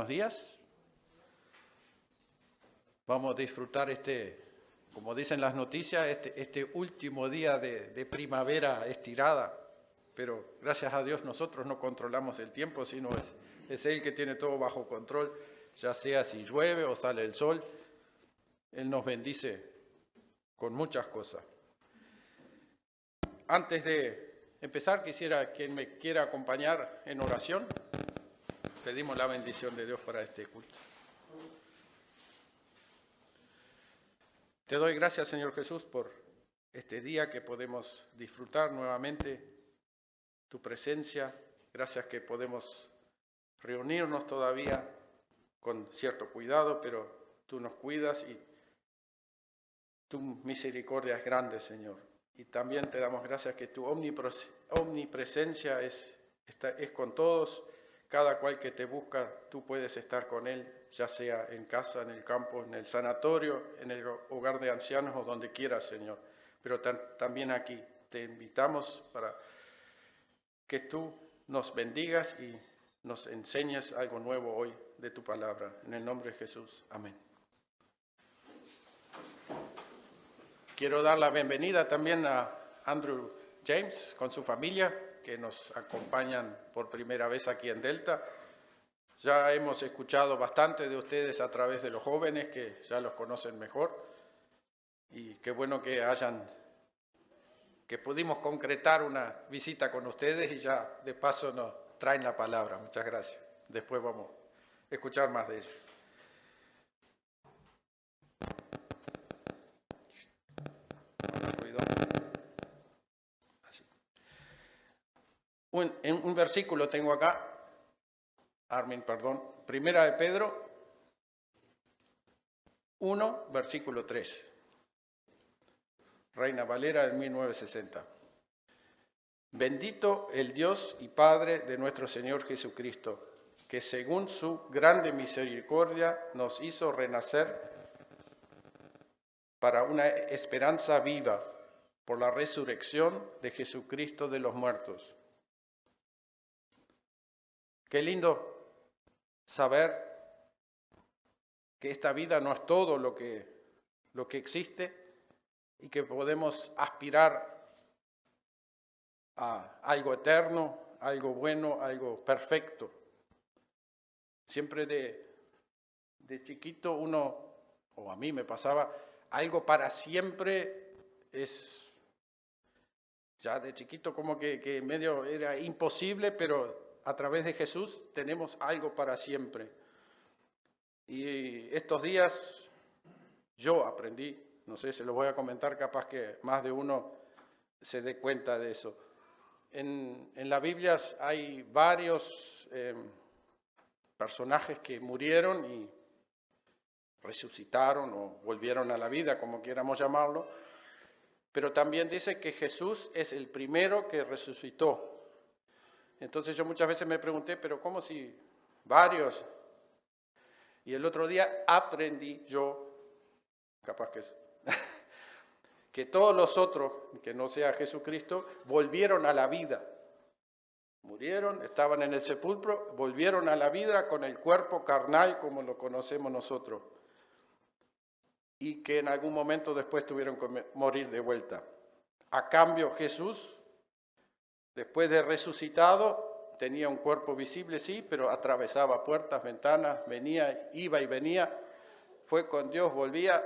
Buenos días. Vamos a disfrutar como dicen las noticias, este último día de primavera estirada. Pero gracias a Dios nosotros no controlamos el tiempo, sino es Él que tiene todo bajo control, ya sea si llueve o sale el sol. Él nos bendice con muchas cosas. Antes de empezar, quisiera quien me quiera acompañar en oración. Pedimos la bendición de Dios para este culto. Te doy gracias, Señor Jesús, por este día que podemos disfrutar nuevamente tu presencia. Gracias que podemos reunirnos todavía con cierto cuidado, pero tú nos cuidas y tu misericordia es grande, Señor. Y también te damos gracias que tu omnipresencia es con todos. Cada cual que te busca, tú puedes estar con él, ya sea en casa, en el campo, en el sanatorio, en el hogar de ancianos o donde quieras, Señor. Pero también aquí te invitamos para que tú nos bendigas y nos enseñes algo nuevo hoy de tu palabra. En el nombre de Jesús. Amén. Quiero dar la bienvenida también a Andrew James con su familia, que nos acompañan por primera vez aquí en Delta. Ya hemos escuchado bastante de ustedes a través de los jóvenes, que ya los conocen mejor. Y qué bueno que pudimos concretar una visita con ustedes y ya de paso nos traen la palabra. Muchas gracias. Después vamos a escuchar más de ellos. Un versículo tengo acá, Primera de Pedro 1, versículo 3. Reina Valera del 1960. Bendito el Dios y Padre de nuestro Señor Jesucristo, que según su grande misericordia nos hizo renacer para una esperanza viva por la resurrección de Jesucristo de los muertos. Qué lindo saber que esta vida no es todo lo que existe y que podemos aspirar a algo eterno, algo bueno, algo perfecto. Siempre de chiquito o a mí me pasaba, algo para siempre es, ya de chiquito como que medio era imposible, pero a través de Jesús tenemos algo para siempre. Y estos días yo aprendí, no sé, se los voy a comentar, capaz que más de uno se dé cuenta de eso. En la Biblia hay varios personajes que murieron y resucitaron o volvieron a la vida, como quieramos llamarlo, pero también dice que Jesús es el primero que resucitó. Entonces yo muchas veces me pregunté, pero ¿cómo si varios? Y el otro día aprendí yo, capaz que todos los otros, que no sea Jesucristo, volvieron a la vida. Murieron, estaban en el sepulcro, volvieron a la vida con el cuerpo carnal como lo conocemos nosotros. Y que en algún momento después tuvieron que morir de vuelta. A cambio, Jesús, después de resucitado, tenía un cuerpo visible, sí, pero atravesaba puertas, ventanas, venía, iba y venía, fue con Dios, volvía.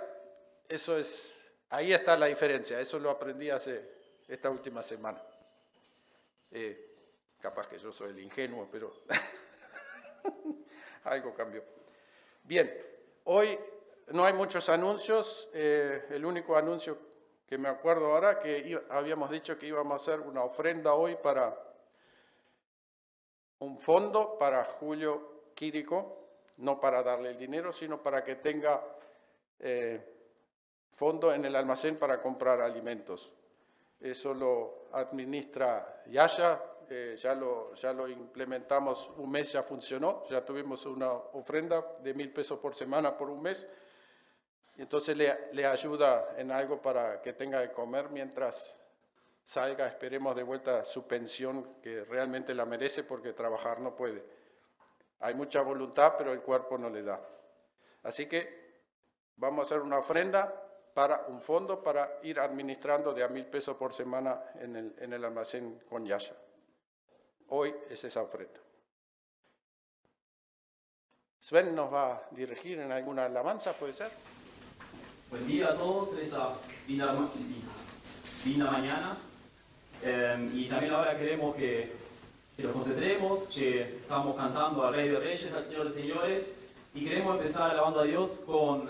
Ahí está la diferencia, eso lo aprendí esta última semana. Capaz que yo soy el ingenuo, pero algo cambió. Bien, hoy no hay muchos anuncios, el único anuncio que me acuerdo ahora, que habíamos dicho que íbamos a hacer una ofrenda hoy para un fondo para Julio Quirico, no para darle el dinero, sino para que tenga fondo en el almacén para comprar alimentos. Eso lo administra Yasha, ya lo implementamos un mes, ya funcionó, ya tuvimos una ofrenda de 1,000 pesos por semana por un mes. Entonces le ayuda en algo para que tenga de comer mientras salga, esperemos de vuelta su pensión, que realmente la merece porque trabajar no puede. Hay mucha voluntad, pero el cuerpo no le da. Así que vamos a hacer una ofrenda para un fondo para ir administrando de a 1.000 pesos por semana en el almacén con Yasha. Hoy es esa ofrenda. Sven nos va a dirigir en alguna alabanza, ¿puede ser? Buen día a todos en esta linda mañana. Y también ahora queremos que nos concentremos, que estamos cantando al Rey de Reyes, al Señor de Señores, y queremos empezar alabando a Dios con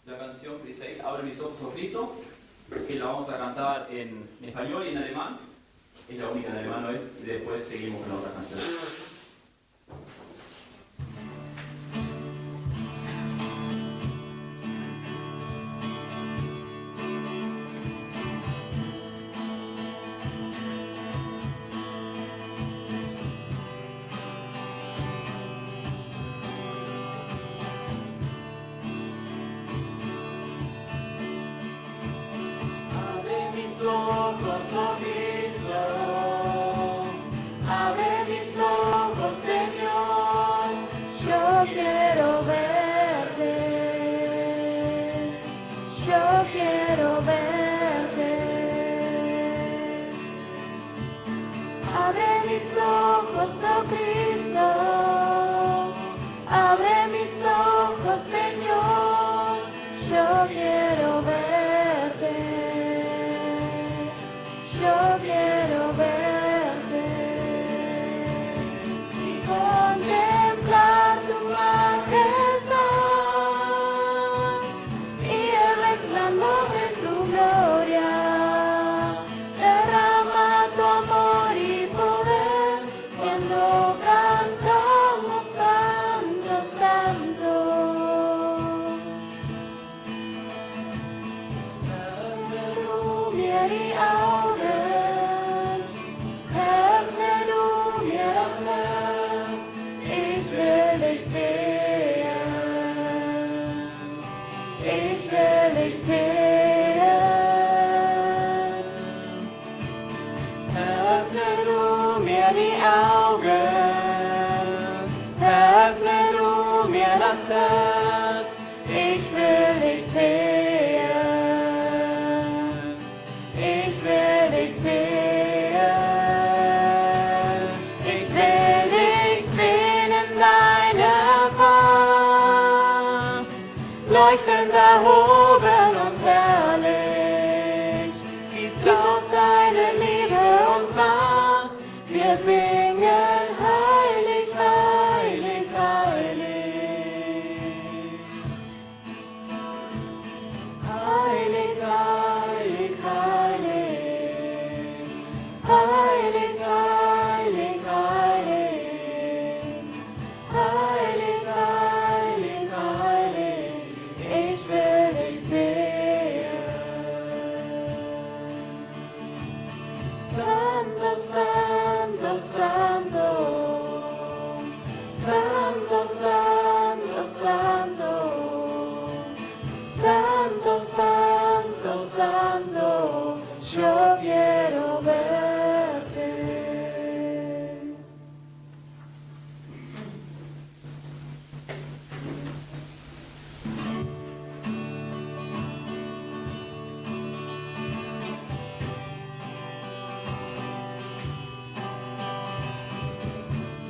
la canción que dice ahí, Abre mis ojos, oh Cristo, que la vamos a cantar en español y en alemán. Es la única en alemán hoy, y después seguimos con la otra canción. Ojos, oh Cristo, abre mis ojos, Señor, yo quiero verte, yo quiero verte. Abre mis ojos, oh Cristo, abre mis ojos, Señor, yo quiero verte. Yo quiero verte y contemplar tu majestad y el resplandor de tu gloria. Derrama tu amor y poder, viendo cantamos Santo, Santo. Du mir die Augen. Ich will dich sehen, ich will dich sehen, ich will dich sehen in deiner Pracht, leuchtend erhoben und herrlich, gieß aus deine Liebe und Macht, wir singen heilig, heilig, heilig. Heilig, heilig, heilig, heilig, heilig, heilig, heilig, heilig, heilig, ich will dich sehen. Santo, Santo, Santo, Santo, Santo, Santo. Santo, Santo, Santo, yo quiero verte.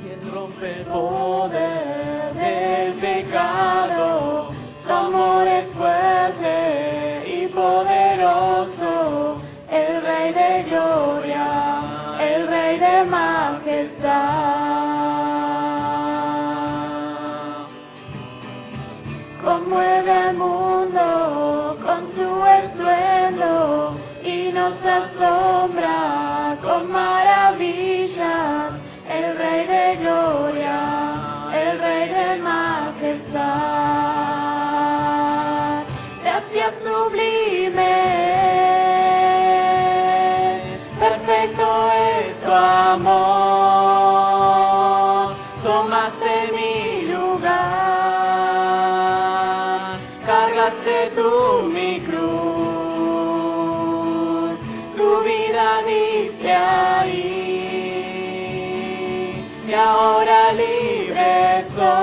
¿Quién rompe el Poder del pecado, su amor es fuerte y poderoso, el Rey de gloria, el Rey de majestad. Conmueve el mundo con su estruendo y nos asombra con maravillas, el Rey de gloria, el Rey de majestad. Gracias sublimes, perfecto es tu amor, tomaste mi lugar, cargaste tú mi cruz, tu vida diste ahí, y ahora libre soy.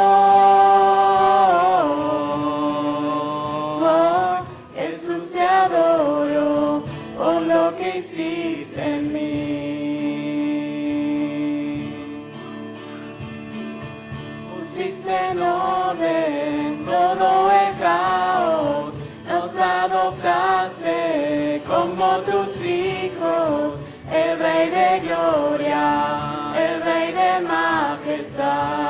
hiciste en mí. Pusiste en orden todo el caos, nos adoptaste como tus hijos, el Rey de gloria, el Rey de majestad.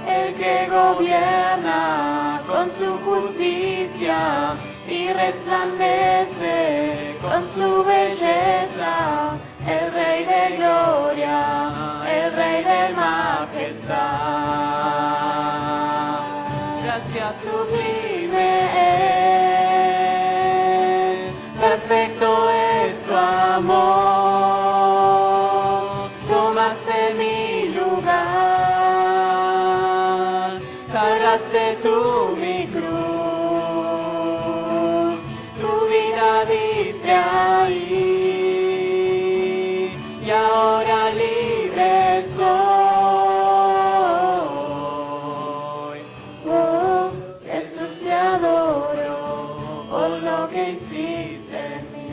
El que gobierna con su justicia y resplandece con su belleza, el Rey de gloria, el Rey de majestad. Gracias sublime es, perfecto es tu amor, tomaste mi lugar, cargaste tú mi cruz, tu vida diste ahí, y ahora libre soy. Oh, Jesús, te adoro por lo que hiciste en mí.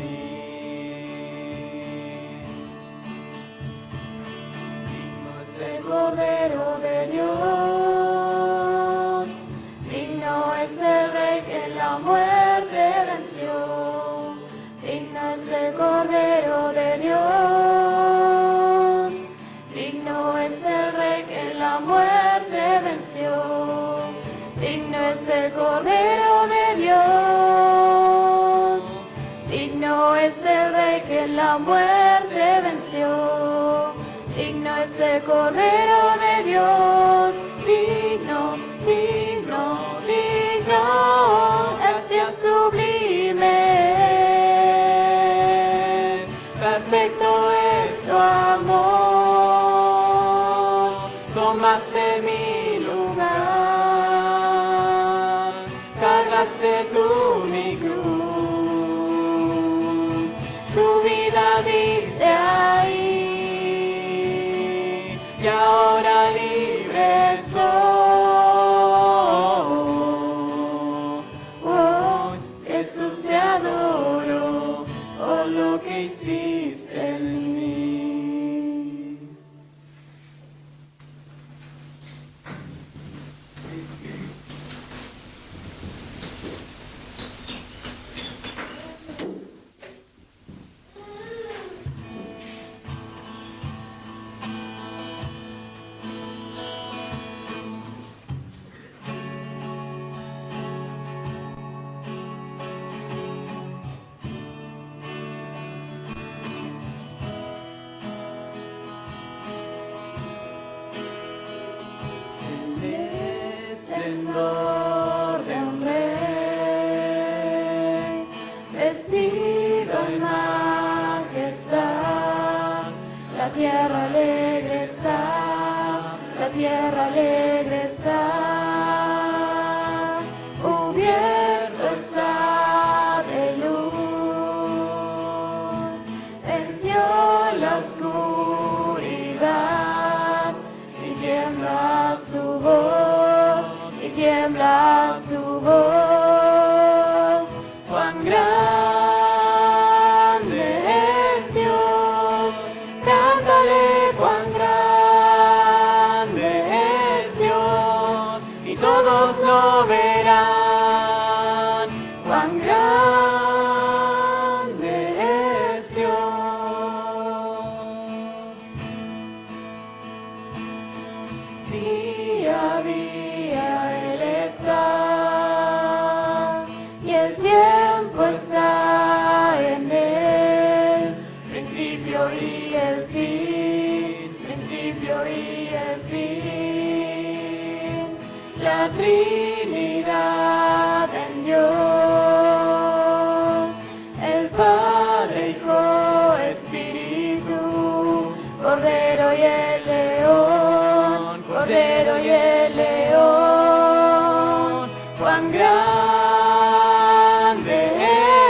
Digno es el Cordero de Dios, digno es el Rey que la muerte venció. Digno es el Cordero de Dios, digno es el Rey que la muerte venció. Digno es el Cordero de Dios, digno es el Rey que la muerte venció. Digno es el Cordero de Dios, digno, digno, digno, gracias sublime, perfecto es tu amor, tomaste mi lugar, cargaste tú mi cruz, tu vida diste ahí, y ahora libre soy. Oh, Jesús, te adoro por lo que hiciste en mí. El esplendor de un rey, vestido en majestad, la tierra alegre está, la tierra alegre está, cubierto está de luz, venció la oscuridad y tiembla su voz, y tiembla su voz. Cuán grande es Dios, cántale cuán grande es Dios, y todos lo verán. Cuán grande es Dios. Día a día Él está, y el tiempo está en Él, principio y el fin, principio y el fin. La Trinidad en Dios, el Padre, Hijo, Espíritu, Cordero y el León, Cordero y el León. Cuán grande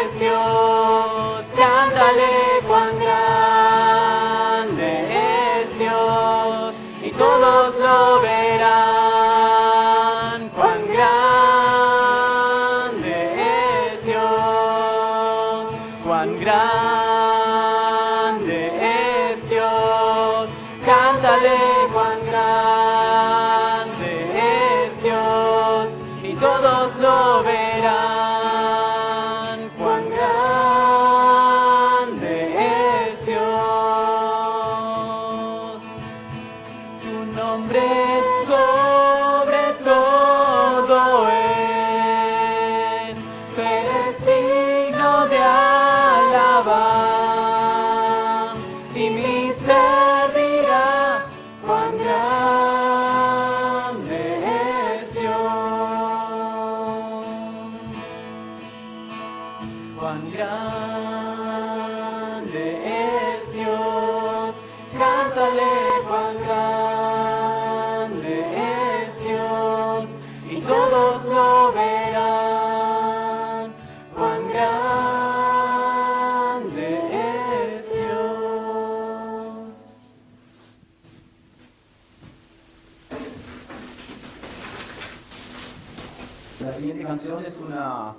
es Dios, cántale cuán grande es Dios, y todos lo verán. Cuán grande cuán grande es Dios, cántale cuán grande es Dios, y todos lo verán, cuán grande es Dios. La siguiente canción es una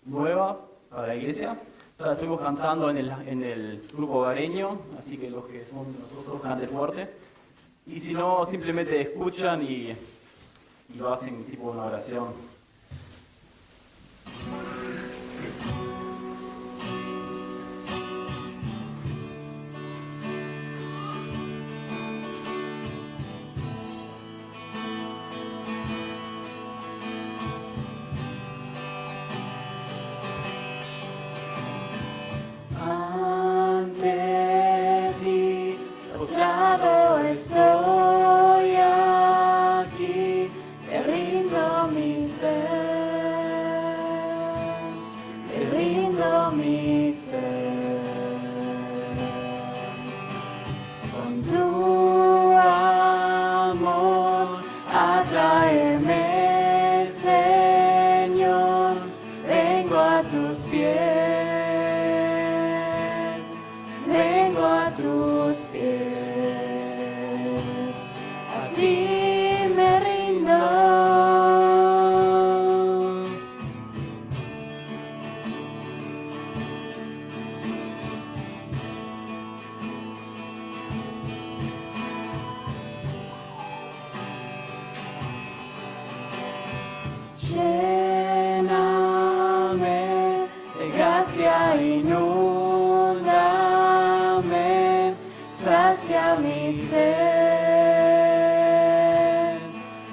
nueva para la iglesia. La estuvimos cantando en el grupo hogareño, así que los que son nosotros canten fuerte. Y si no, simplemente escuchan y lo hacen tipo una oración. Ante ti, postrado estoy aquí, te rindo mi ser, te rindo mi ser. Con tu amor, atráeme, Señor, vengo a tus pies. Vengo a tus pies, a ti me rindo. Lléname de gracia, inúndame, sacia mi ser,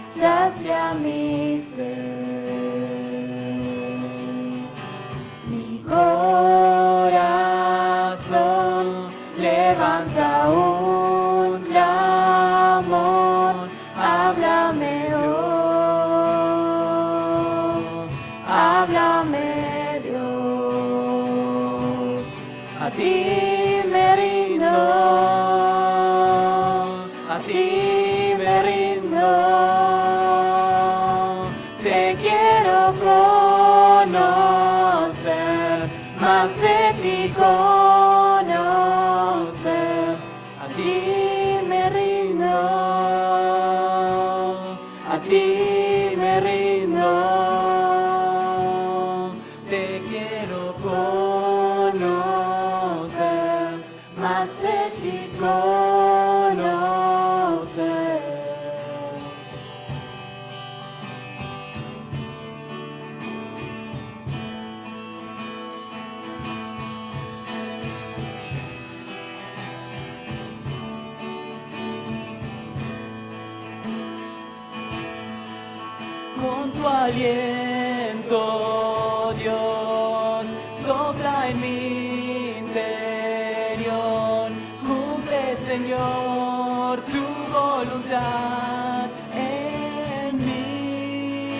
sacia mi ser. Mi corazón levanta un clamor, háblame hoy, háblame Dios, a ti me rindo, a ti me rindo, te quiero conocer, más de ti conocer, a ti me rindo, a ti me rindo, te quiero conocer, más de ti conocer. Con tu aliento, Dios, sopla en mi interior. Cumple, Señor, tu voluntad en mí.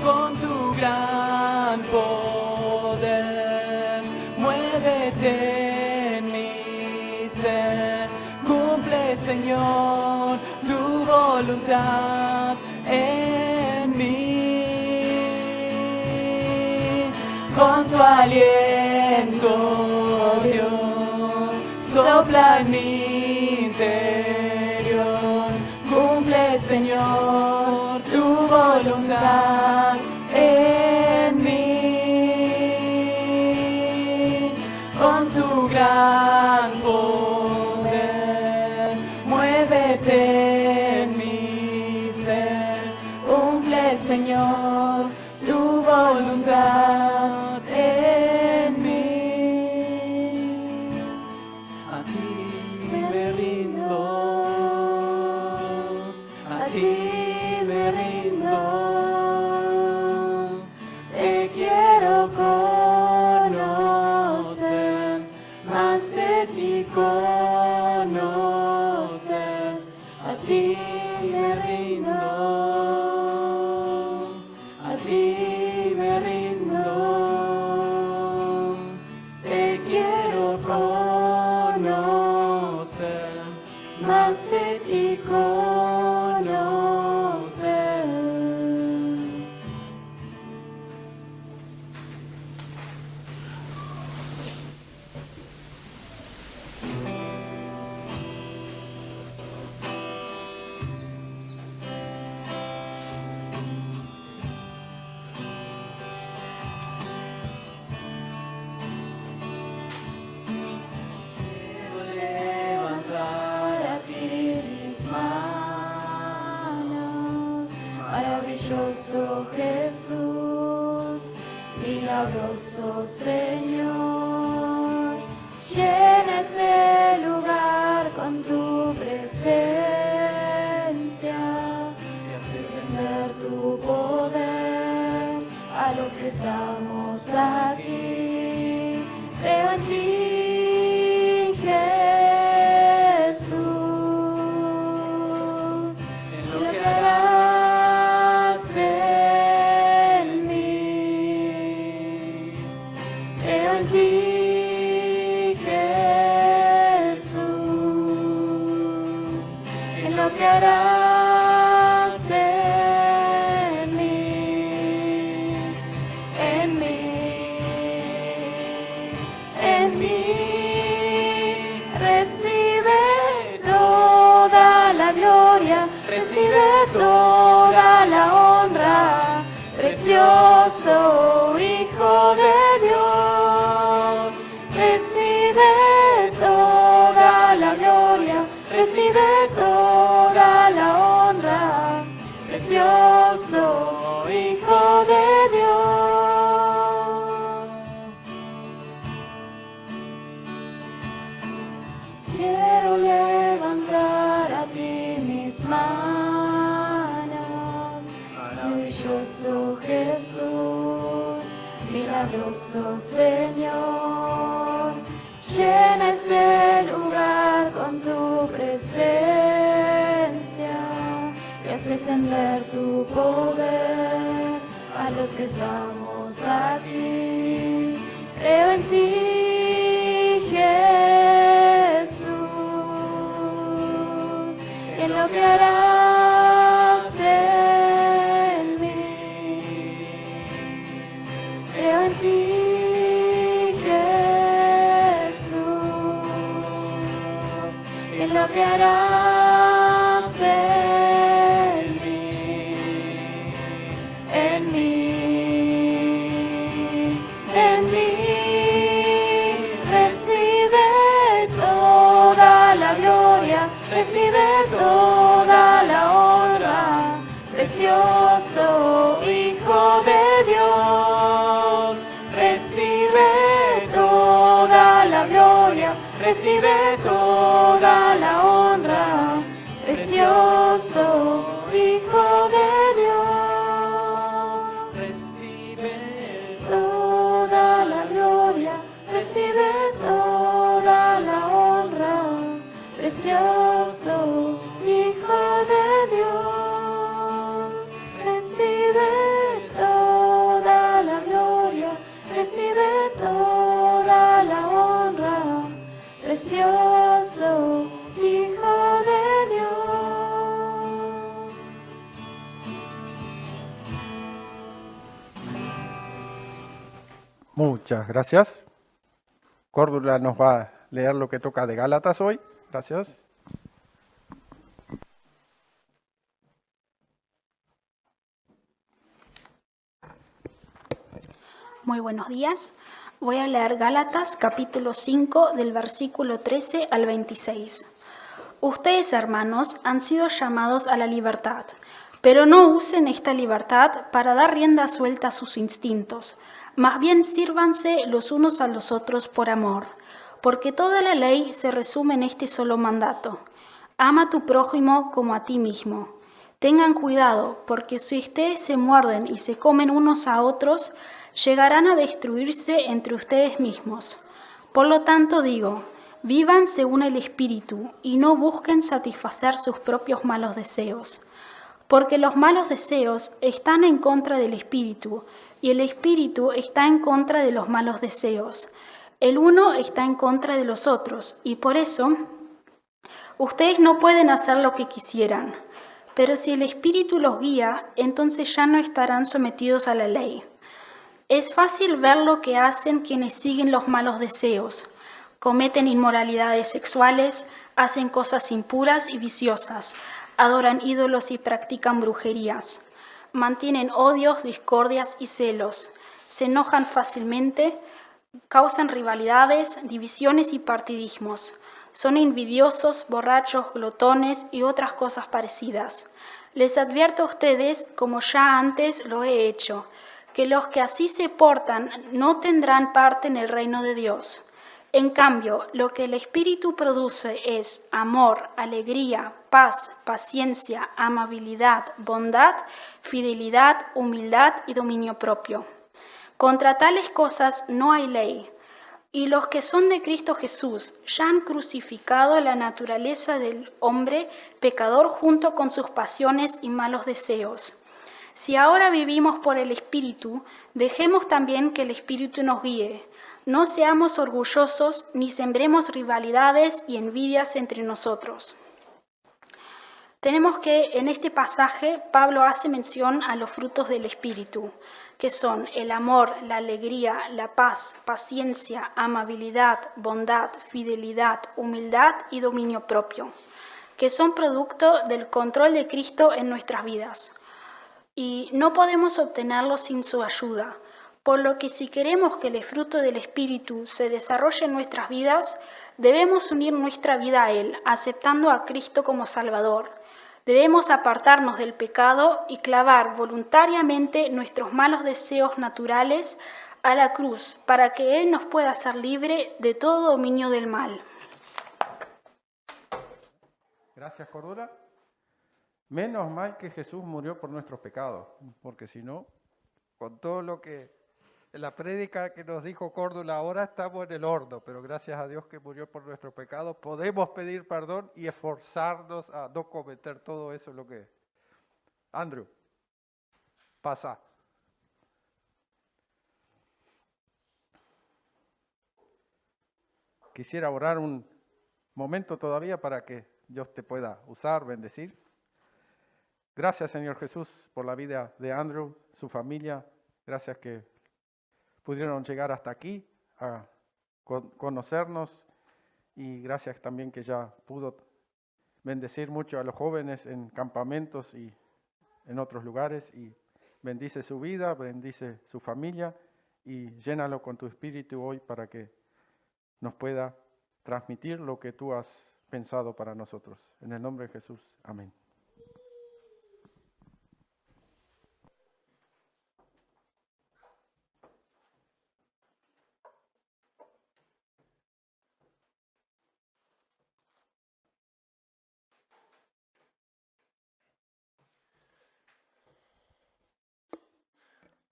Con tu gran poder, muévete en mi ser. Cumple, Señor, tu voluntad en mí. Con tu aliento, Dios, sopla en mi interior. Cumple, Señor, tu voluntad en mí. Con tu gran poder, muévete en mi ser. Cumple, Señor, tu voluntad en mí. A ti me rindo, a ti me rindo, te quiero conocer, más de ti conocer, a ti me rindo, a ti me rindo. Maravilloso Jesús, milagroso Señor, llena este lugar con tu presencia y haz descender tu poder a los que estamos aquí. Creo en ti, Jesús, en lo que harás en mí. Creo en ti, Jesús, en lo que harás en mí, en mí, en mí. Recibe toda la gloria, recibe toda la honra, precioso Hijo de Dios. Recibe toda la gloria, recibe toda la honra, precioso Hijo de Dios. Quiero levantar a ti mis manos, maravilloso Jesús, milagroso Señor, llena este lugar con tu presencia y haz descender tu poder a los que estamos aquí. Creo en ti, Jesús, y en lo que harás en mí. Creo en ti, Jesús, y en lo que harás en mí, en mí, en mí. Recibe toda la gloria, recibe toda la honra, precioso Hijo de Dios. Recibe toda la gloria, recibe toda la honra, precioso Hijo de Dios. Recibe toda la gloria, recibe toda la honra, precioso Hijo de Dios. Recibe toda la gloria, recibe toda la honra, precioso Hijo de Dios. Muchas gracias. Córdula nos va a leer lo que toca de Gálatas hoy. Gracias. Muy buenos días. Voy a leer Gálatas capítulo 5 del versículo 13 al 26. Ustedes, hermanos, han sido llamados a la libertad, pero no usen esta libertad para dar rienda suelta a sus instintos. Más bien sírvanse los unos a los otros por amor, porque toda la ley se resume en este solo mandato: ama a tu prójimo como a ti mismo. Tengan cuidado, porque si ustedes se muerden y se comen unos a otros, llegarán a destruirse entre ustedes mismos. Por lo tanto digo, vivan según el Espíritu y no busquen satisfacer sus propios malos deseos. Porque los malos deseos están en contra del Espíritu y el Espíritu está en contra de los malos deseos. El uno está en contra de los otros y por eso ustedes no pueden hacer lo que quisieran. Pero si el Espíritu los guía, entonces ya no estarán sometidos a la ley. Es fácil ver lo que hacen quienes siguen los malos deseos. Cometen inmoralidades sexuales, hacen cosas impuras y viciosas, adoran ídolos y practican brujerías. Mantienen odios, discordias y celos. Se enojan fácilmente, causan rivalidades, divisiones y partidismos. Son envidiosos, borrachos, glotones y otras cosas parecidas. Les advierto a ustedes, como ya antes lo he hecho, que los que así se portan no tendrán parte en el reino de Dios. En cambio, lo que el Espíritu produce es amor, alegría, paz, paciencia, amabilidad, bondad, fidelidad, humildad y dominio propio. Contra tales cosas no hay ley. Y los que son de Cristo Jesús ya han crucificado la naturaleza del hombre pecador junto con sus pasiones y malos deseos. Si ahora vivimos por el Espíritu, dejemos también que el Espíritu nos guíe. No seamos orgullosos ni sembremos rivalidades y envidias entre nosotros. Tenemos que en este pasaje Pablo hace mención a los frutos del Espíritu, que son el amor, la alegría, la paz, paciencia, amabilidad, bondad, fidelidad, humildad y dominio propio, que son producto del control de Cristo en nuestras vidas. Y no podemos obtenerlos sin su ayuda, por lo que si queremos que el fruto del Espíritu se desarrolle en nuestras vidas, debemos unir nuestra vida a Él, aceptando a Cristo como Salvador. Debemos apartarnos del pecado y clavar voluntariamente nuestros malos deseos naturales a la cruz para que Él nos pueda hacer libre de todo dominio del mal. Gracias, Cordura. Menos mal que Jesús murió por nuestros pecados, porque si no, con todo lo que la prédica que nos dijo Cordula, ahora estamos en el horno, pero gracias a Dios que murió por nuestros pecados, podemos pedir perdón y esforzarnos a no cometer todo eso lo que es. Andrew, pasa. Quisiera orar un momento todavía para que Dios te pueda usar, bendecir. Gracias, Señor Jesús, por la vida de Andrew, su familia. Gracias que pudieron llegar hasta aquí a conocernos y gracias también que ya pudo bendecir mucho a los jóvenes en campamentos y en otros lugares y bendice su vida, bendice su familia y llénalo con tu espíritu hoy para que nos pueda transmitir lo que tú has pensado para nosotros. En el nombre de Jesús, amén.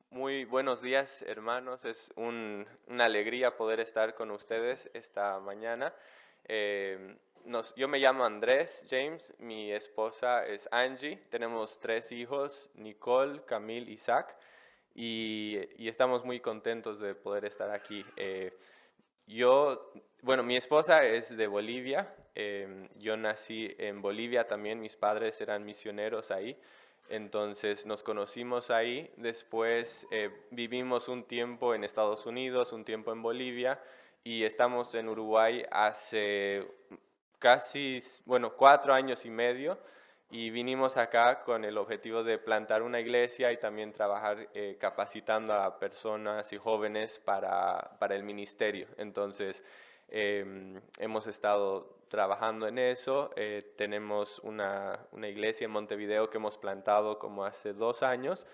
Muy buenos días, hermanos. Es una alegría poder estar con ustedes esta mañana. Yo me llamo Andrés James, mi esposa es Angie. Tenemos 3 hijos, Nicole, Camille y Zach. Y estamos muy contentos de poder estar aquí. Mi esposa es de Bolivia. Yo nací en Bolivia también. Mis padres eran misioneros ahí. Entonces nos conocimos ahí, después vivimos un tiempo en Estados Unidos, un tiempo en Bolivia y estamos en Uruguay hace casi, 4 años y medio y vinimos acá con el objetivo de plantar una iglesia y también trabajar capacitando a personas y jóvenes para el ministerio. Entonces hemos estado trabajando en eso. Tenemos una iglesia en Montevideo que hemos plantado como hace 2 años.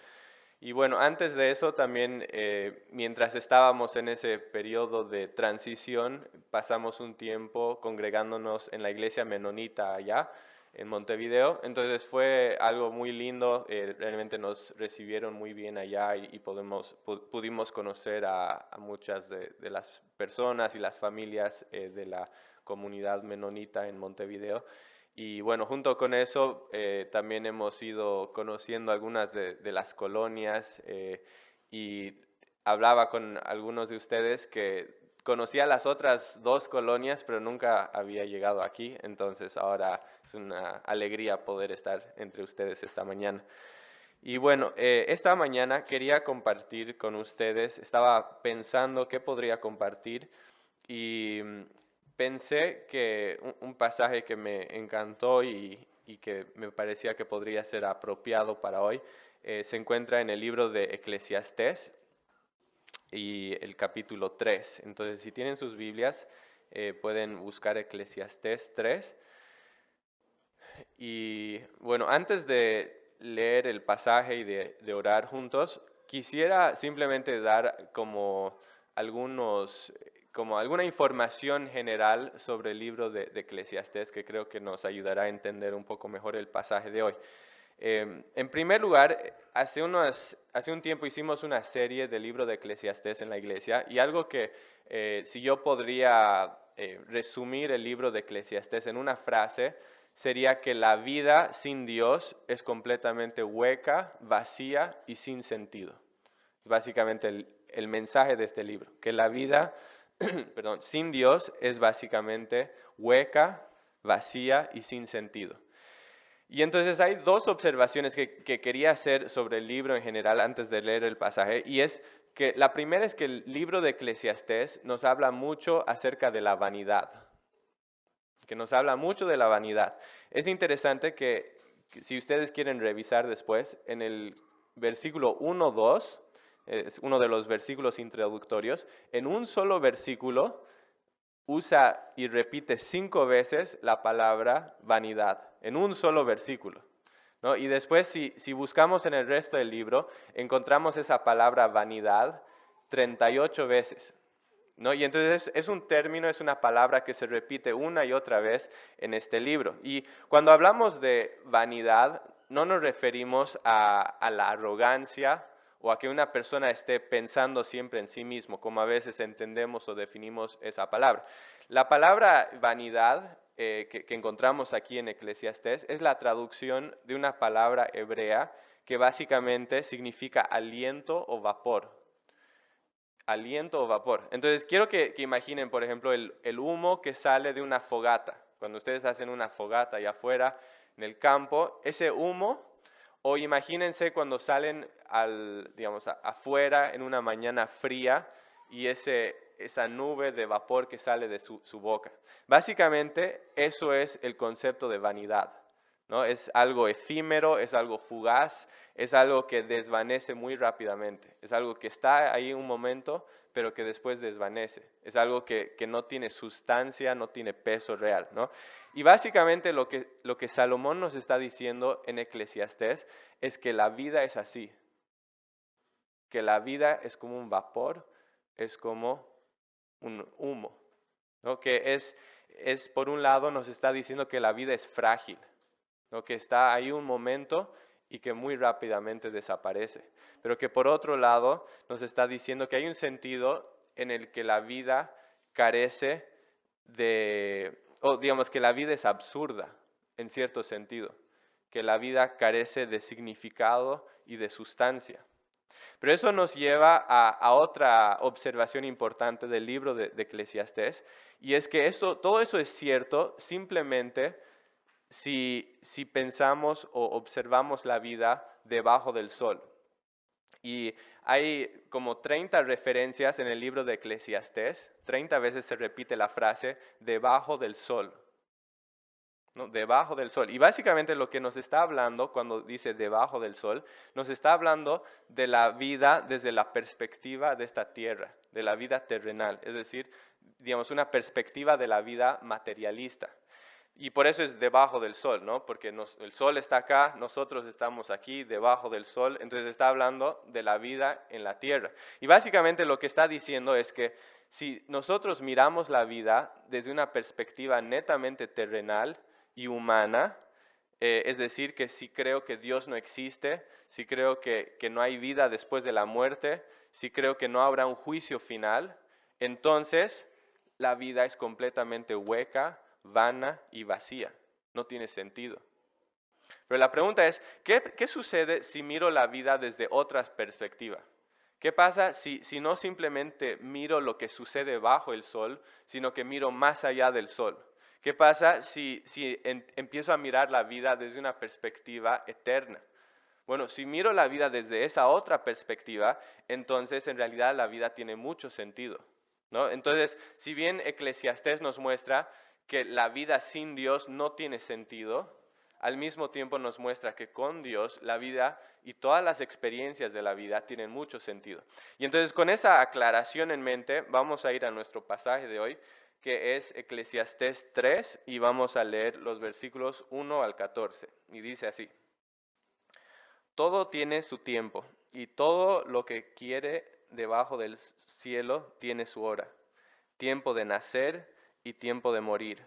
Y bueno, antes de eso también, mientras estábamos en ese periodo de transición, pasamos un tiempo congregándonos en la iglesia menonita allá en Montevideo. Entonces fue algo muy lindo, realmente nos recibieron muy bien allá y pudimos conocer a muchas de las personas y las familias de la comunidad menonita en Montevideo. Y bueno, junto con eso también hemos ido conociendo algunas de las colonias y hablaba con algunos de ustedes que conocía las otras 2 colonias, pero nunca había llegado aquí, entonces ahora es una alegría poder estar entre ustedes esta mañana. Y bueno, esta mañana quería compartir con ustedes, estaba pensando qué podría compartir y pensé que un pasaje que me encantó y que me parecía que podría ser apropiado para hoy, se encuentra en el libro de Eclesiastés y el capítulo 3. Entonces, si tienen sus Biblias, pueden buscar Eclesiastés 3. Y bueno, antes de leer el pasaje y de orar juntos, quisiera simplemente dar como alguna información general sobre el libro de Eclesiastés que creo que nos ayudará a entender un poco mejor el pasaje de hoy. En primer lugar, hace un tiempo hicimos una serie del libro de Eclesiastés en la iglesia y algo que si yo podría resumir el libro de Eclesiastés en una frase, sería que la vida sin Dios es completamente hueca, vacía y sin sentido. Básicamente el mensaje de este libro, que la vida sin Dios es básicamente hueca, vacía y sin sentido. Y entonces hay dos observaciones que quería hacer sobre el libro en general antes de leer el pasaje, y es que la primera es que el libro de Eclesiastés nos habla mucho acerca de la vanidad, Es interesante que si ustedes quieren revisar después, en el versículo 1-2, es uno de los versículos introductorios, en un solo versículo usa y repite 5 veces la palabra vanidad, en un solo versículo, ¿no? Y después, si buscamos en el resto del libro, encontramos esa palabra vanidad 38 veces, ¿no? Y entonces es un término, es una palabra que se repite una y otra vez en este libro. Y cuando hablamos de vanidad, no nos referimos a la arrogancia o a que una persona esté pensando siempre en sí mismo, como a veces entendemos o definimos esa palabra. La palabra vanidad que encontramos aquí en Eclesiastés es la traducción de una palabra hebrea que básicamente significa aliento o vapor. Aliento o vapor. Entonces quiero que imaginen, por ejemplo, el humo que sale de una fogata. Cuando ustedes hacen una fogata allá afuera en el campo, ese humo, o imagínense cuando salen afuera en una mañana fría y esa nube de vapor que sale de su boca. Básicamente eso es el concepto de vanidad, ¿no? Es algo efímero, es algo fugaz, es algo que desvanece muy rápidamente. Es algo que está ahí un momento, pero que después desvanece. Es algo que no tiene sustancia, no tiene peso real, ¿no? Y básicamente lo que Salomón nos está diciendo en Eclesiastés es que la vida es así. Que la vida es como un vapor, es como un humo, ¿no? Que es por un lado nos está diciendo que la vida es frágil, ¿no? Que está ahí un momento y que muy rápidamente desaparece. Pero que por otro lado nos está diciendo que hay un sentido en el que la vida carece o digamos que la vida es absurda en cierto sentido, que la vida carece de significado y de sustancia. Pero eso nos lleva a otra observación importante del libro de Eclesiastés, y es que todo eso es cierto simplemente si pensamos o observamos la vida debajo del sol. Y hay como 30 referencias en el libro de Eclesiastés, 30 veces se repite la frase debajo del sol, ¿no? Debajo del sol. Y básicamente lo que nos está hablando cuando dice debajo del sol, nos está hablando de la vida desde la perspectiva de esta tierra, de la vida terrenal, es decir, digamos una perspectiva de la vida materialista. Y por eso es debajo del sol, ¿no? Porque el sol está acá, nosotros estamos aquí, debajo del sol, entonces está hablando de la vida en la tierra. Y básicamente lo que está diciendo es que si nosotros miramos la vida desde una perspectiva netamente terrenal y humana, es decir, que si creo que Dios no existe, si creo que no hay vida después de la muerte, si creo que no habrá un juicio final, entonces la vida es completamente hueca, vana y vacía, no tiene sentido. Pero la pregunta es, ¿qué sucede si miro la vida desde otra perspectiva? ¿Qué pasa si no simplemente miro lo que sucede bajo el sol, sino que miro más allá del sol? ¿Qué pasa si empiezo a mirar la vida desde una perspectiva eterna? Bueno, si miro la vida desde esa otra perspectiva, entonces en realidad la vida tiene mucho sentido, ¿no? Entonces, si bien Eclesiastés nos muestra que la vida sin Dios no tiene sentido, al mismo tiempo nos muestra que con Dios la vida y todas las experiencias de la vida tienen mucho sentido. Y entonces con esa aclaración en mente vamos a ir a nuestro pasaje de hoy, que es Eclesiastés 3, y vamos a leer los versículos 1 al 14. Y dice así: Todo tiene su tiempo y todo lo que quiere debajo del cielo tiene su hora. Tiempo de nacer y tiempo de morir.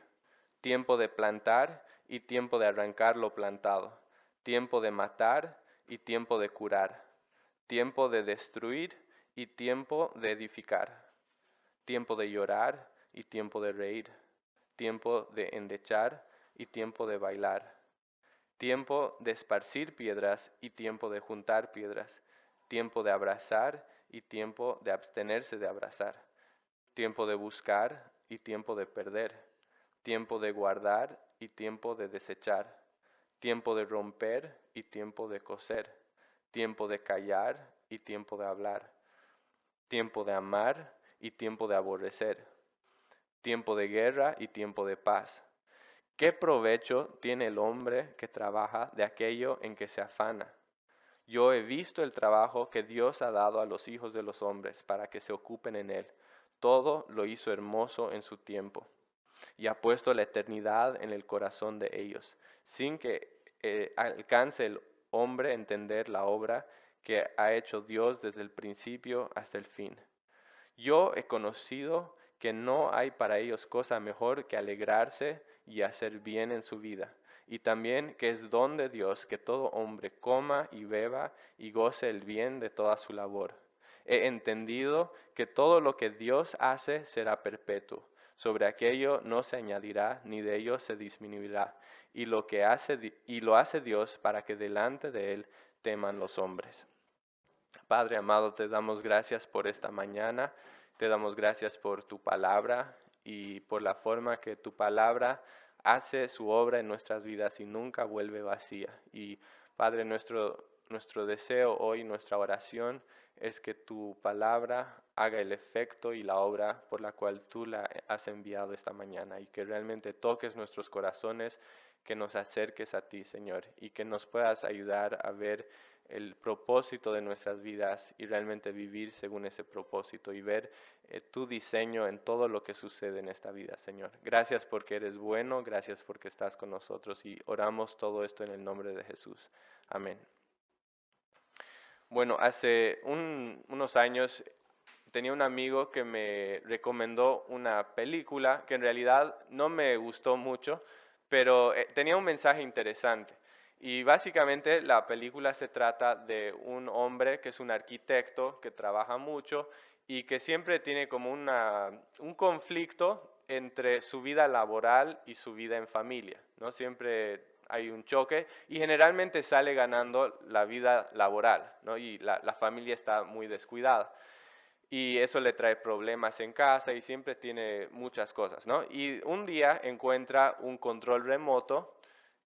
Tiempo de plantar y tiempo de arrancar lo plantado. Tiempo de matar y tiempo de curar. Tiempo de destruir y tiempo de edificar. Tiempo de llorar y tiempo de reír. Tiempo de endechar y tiempo de bailar. Tiempo de esparcir piedras y tiempo de juntar piedras. Tiempo de abrazar y tiempo de abstenerse de abrazar. Tiempo de buscar y tiempo de perder. Tiempo de guardar y tiempo de desechar. Tiempo de romper y tiempo de coser. Tiempo de callar y tiempo de hablar. Tiempo de amar y tiempo de aborrecer. Tiempo de guerra y tiempo de paz. ¿Qué provecho tiene el hombre que trabaja de aquello en que se afana? Yo he visto el trabajo que Dios ha dado a los hijos de los hombres para que se ocupen en él. Todo lo hizo hermoso en su tiempo y ha puesto la eternidad en el corazón de ellos, sin que alcance el hombre a entender la obra que ha hecho Dios desde el principio hasta el fin. Yo he conocido que no hay para ellos cosa mejor que alegrarse y hacer bien en su vida, y también que es don de Dios que todo hombre coma y beba y goce el bien de toda su labor. He entendido que todo lo que Dios hace será perpetuo, sobre aquello no se añadirá ni de ello se disminuirá, y lo hace Dios para que delante de él teman los hombres. Padre amado, te damos gracias por esta mañana, te damos gracias por tu palabra y por la forma que tu palabra hace su obra en nuestras vidas y nunca vuelve vacía. Y Padre, nuestro deseo hoy, nuestra oración es que tu palabra haga el efecto y la obra por la cual tú la has enviado esta mañana y que realmente toques nuestros corazones, que nos acerques a ti, Señor, y que nos puedas ayudar a ver el propósito de nuestras vidas y realmente vivir según ese propósito y ver tu diseño en todo lo que sucede en esta vida, Señor. Gracias porque eres bueno, gracias porque estás con nosotros y oramos todo esto en el nombre de Jesús. Amén. Bueno, hace unos años tenía un amigo que me recomendó una película que en realidad no me gustó mucho, pero tenía un mensaje interesante. Y básicamente la película se trata de un hombre que es un arquitecto, que trabaja mucho y que siempre tiene como un conflicto entre su vida laboral y su vida en familia, ¿no? Siempre hay un choque y generalmente sale ganando la vida laboral, ¿no? Y la familia está muy descuidada. Y eso le trae problemas en casa y siempre tiene muchas cosas, ¿no? Y un día encuentra un control remoto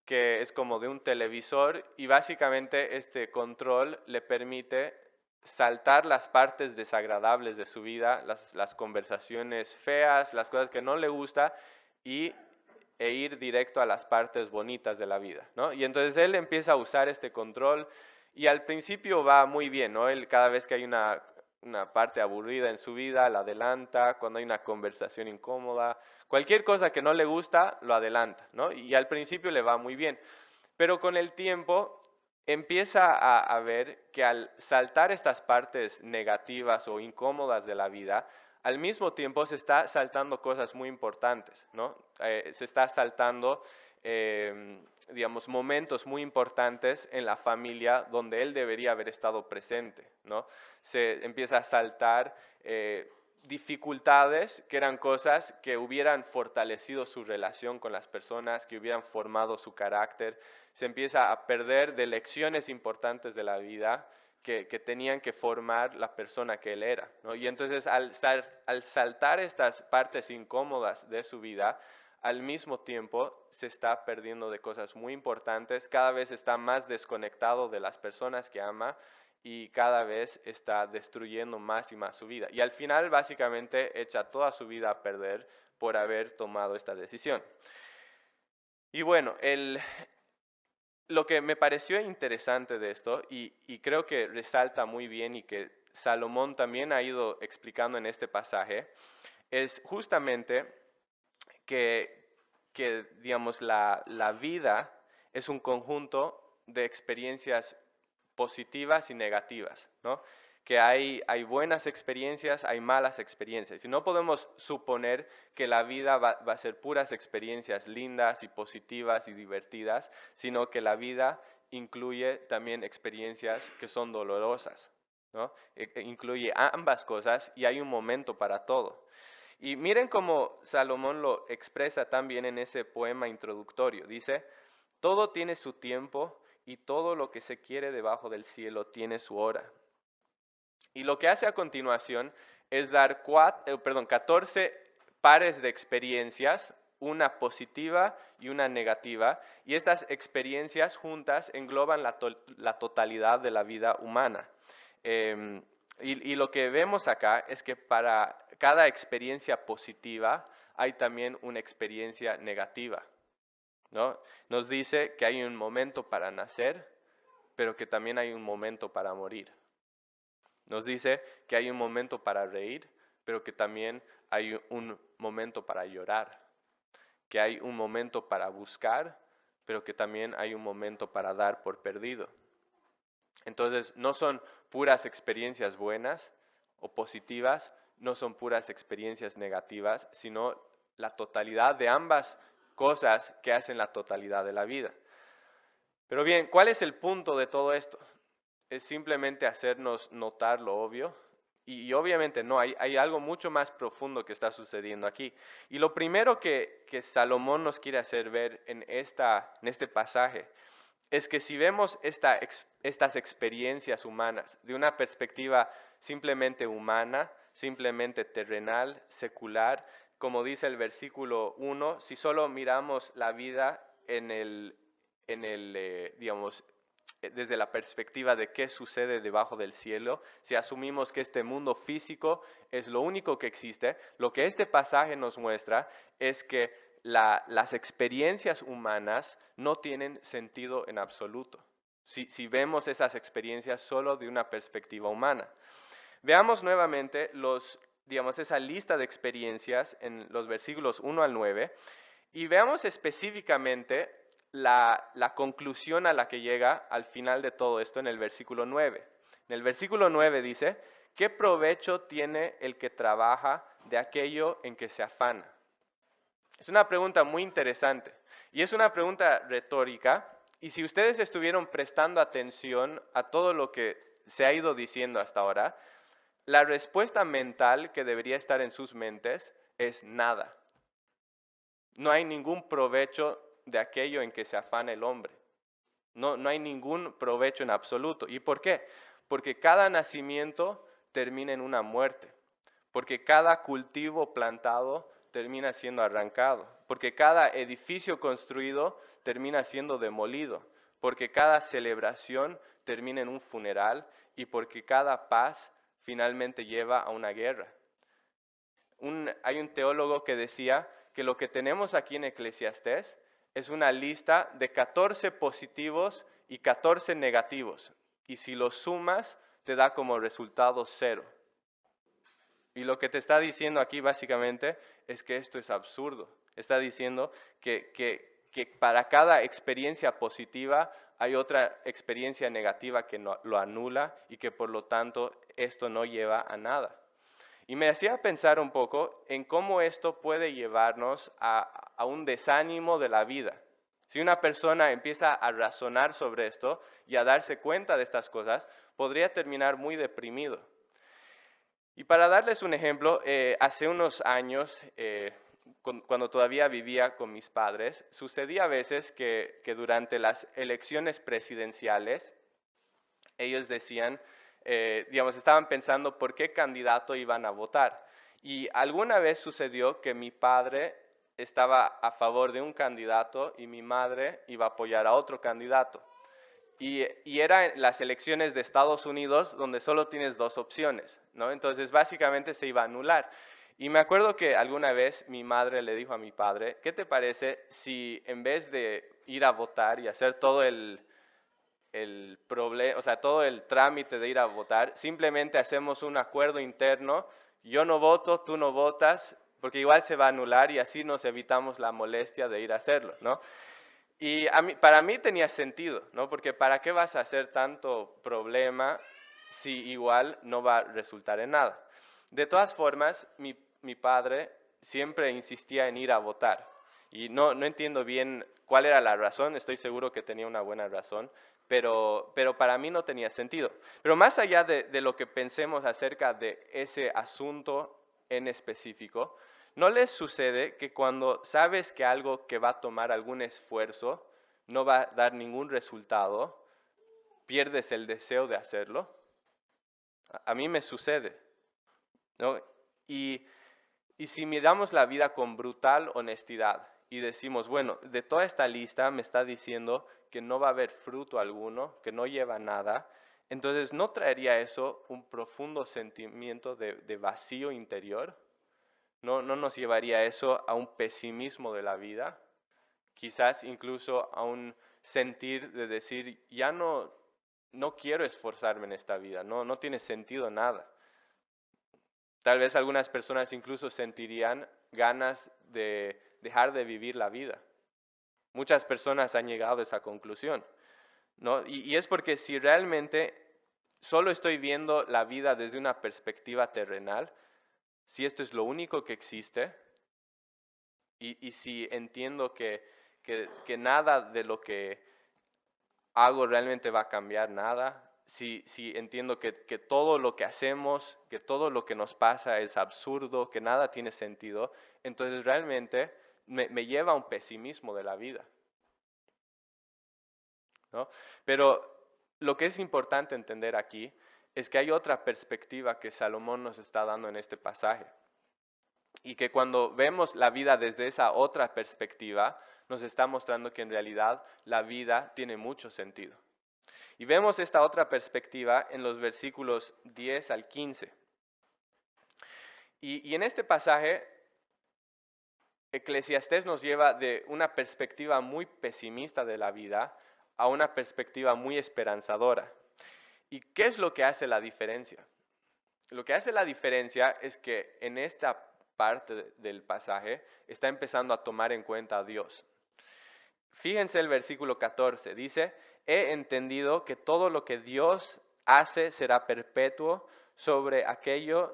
que es como de un televisor y básicamente este control le permite saltar las partes desagradables de su vida, las conversaciones feas, las cosas que no le gusta e ir directo a las partes bonitas de la vida, ¿no? Y entonces él empieza a usar este control y al principio va muy bien, ¿no? Él cada vez que hay una parte aburrida en su vida, la adelanta, cuando hay una conversación incómoda, cualquier cosa que no le gusta, lo adelanta, ¿no? Y al principio le va muy bien, pero con el tiempo empieza a ver que al saltar estas partes negativas o incómodas de la vida, al mismo tiempo se está saltando cosas muy importantes, ¿no? Se está saltando digamos, momentos muy importantes en la familia donde él debería haber estado presente, ¿no? Se empieza a saltar dificultades que eran cosas que hubieran fortalecido su relación con las personas, que hubieran formado su carácter. Se empieza a perder de lecciones importantes de la vida que tenían que formar la persona que él era, ¿no? Y entonces al saltar estas partes incómodas de su vida, al mismo tiempo se está perdiendo de cosas muy importantes, cada vez está más desconectado de las personas que ama y cada vez está destruyendo más y más su vida. Y al final básicamente echa toda su vida a perder por haber tomado esta decisión. Y bueno, lo que me pareció interesante de esto, y creo que resalta muy bien y que Salomón también ha ido explicando en este pasaje, es justamente que digamos, la vida es un conjunto de experiencias positivas y negativas, ¿no? Que hay buenas experiencias, hay malas experiencias. Y no podemos suponer que la vida va a ser puras experiencias lindas y positivas y divertidas, sino que la vida incluye también experiencias que son dolorosas, ¿no? Incluye ambas cosas y hay un momento para todo. Y miren cómo Salomón lo expresa también en ese poema introductorio. Dice, todo tiene su tiempo y todo lo que se quiere debajo del cielo tiene su hora. Y lo que hace a continuación es dar 14 pares de experiencias, una positiva y una negativa, y estas experiencias juntas engloban la totalidad de la vida humana. Y lo que vemos acá es que para cada experiencia positiva hay también una experiencia negativa, ¿no? Nos dice que hay un momento para nacer, pero que también hay un momento para morir. Nos dice que hay un momento para reír, pero que también hay un momento para llorar. Que hay un momento para buscar, pero que también hay un momento para dar por perdido. Entonces, no son puras experiencias buenas o positivas, no son puras experiencias negativas, sino la totalidad de ambas cosas que hacen la totalidad de la vida. Pero bien, ¿cuál es el punto de todo esto? Es simplemente hacernos notar lo obvio. Y obviamente no, hay algo mucho más profundo que está sucediendo aquí. Y lo primero que Salomón nos quiere hacer ver en este pasaje es que si vemos estas experiencias humanas de una perspectiva simplemente humana, simplemente terrenal, secular, como dice el versículo 1, si solo miramos la vida digamos, desde la perspectiva de qué sucede debajo del cielo, si asumimos que este mundo físico es lo único que existe, lo que este pasaje nos muestra es que las experiencias humanas no tienen sentido en absoluto, si vemos esas experiencias solo de una perspectiva humana. Veamos nuevamente esa lista de experiencias en los versículos 1 al 9 y veamos específicamente la conclusión a la que llega al final de todo esto en el versículo 9. En el versículo 9 dice, ¿qué provecho tiene el que trabaja de aquello en que se afana? Es una pregunta muy interesante y es una pregunta retórica, y si ustedes estuvieron prestando atención a todo lo que se ha ido diciendo hasta ahora, la respuesta mental que debería estar en sus mentes es nada. No hay ningún provecho de aquello en que se afana el hombre. No hay ningún provecho en absoluto. ¿Y por qué? Porque cada nacimiento termina en una muerte. Porque cada cultivo plantado termina siendo arrancado. Porque cada edificio construido termina siendo demolido. Porque cada celebración termina en un funeral. Y porque cada paz finalmente lleva a una guerra. Hay un teólogo que decía que lo que tenemos aquí en Eclesiastés es una lista de 14 positivos y 14 negativos. Y si los sumas, te da como resultado 0. Y lo que te está diciendo aquí básicamente es que esto es absurdo. Está diciendo que para cada experiencia positiva hay otra experiencia negativa que lo anula y que por lo tanto esto no lleva a nada. Y me hacía pensar un poco en cómo esto puede llevarnos a un desánimo de la vida. Si una persona empieza a razonar sobre esto y a darse cuenta de estas cosas, podría terminar muy deprimido. Y para darles un ejemplo, hace unos años, cuando todavía vivía con mis padres, sucedía a veces que durante las elecciones presidenciales, ellos decían, estaban pensando por qué candidato iban a votar. Y alguna vez sucedió que mi padre estaba a favor de un candidato y mi madre iba a apoyar a otro candidato. Y era en las elecciones de Estados Unidos donde solo tienes 2 opciones, ¿no? Entonces básicamente se iba a anular. Y me acuerdo que alguna vez mi madre le dijo a mi padre, ¿qué te parece si en vez de ir a votar y hacer todo todo el trámite de ir a votar, simplemente hacemos un acuerdo interno, yo no voto, tú no votas, porque igual se va a anular y así nos evitamos la molestia de ir a hacerlo, ¿no? Y para mí tenía sentido, ¿no? Porque ¿para qué vas a hacer tanto problema si igual no va a resultar en nada? De todas formas, mi padre siempre insistía en ir a votar. Y no entiendo bien cuál era la razón, estoy seguro que tenía una buena razón, pero para mí no tenía sentido. Pero más allá de lo que pensemos acerca de ese asunto en específico, ¿no les sucede que cuando sabes que algo que va a tomar algún esfuerzo no va a dar ningún resultado, pierdes el deseo de hacerlo? A mí me sucede, ¿no? Y si miramos la vida con brutal honestidad y decimos, bueno, de toda esta lista me está diciendo que no va a haber fruto alguno, que no lleva nada, entonces ¿no traería eso un profundo sentimiento de vacío interior? ¿No nos llevaría eso a un pesimismo de la vida? Quizás incluso a un sentir de decir, ya no quiero esforzarme en esta vida, no tiene sentido nada. Tal vez algunas personas incluso sentirían ganas de dejar de vivir la vida. Muchas personas han llegado a esa conclusión, ¿no? Y es porque si realmente solo estoy viendo la vida desde una perspectiva terrenal, si esto es lo único que existe, y si entiendo que nada de lo que hago realmente va a cambiar nada, si entiendo que todo lo que hacemos, que todo lo que nos pasa es absurdo, que nada tiene sentido, entonces realmente me lleva a un pesimismo de la vida, ¿no? Pero lo que es importante entender aquí es que hay otra perspectiva que Salomón nos está dando en este pasaje. Y que cuando vemos la vida desde esa otra perspectiva, nos está mostrando que en realidad la vida tiene mucho sentido. Y vemos esta otra perspectiva en los versículos 10 al 15. Y en este pasaje, Eclesiastés nos lleva de una perspectiva muy pesimista de la vida a una perspectiva muy esperanzadora. ¿Y qué es lo que hace la diferencia? Lo que hace la diferencia es que en esta parte del pasaje está empezando a tomar en cuenta a Dios. Fíjense el versículo 14, dice, he entendido que todo lo que Dios hace será perpetuo, sobre aquello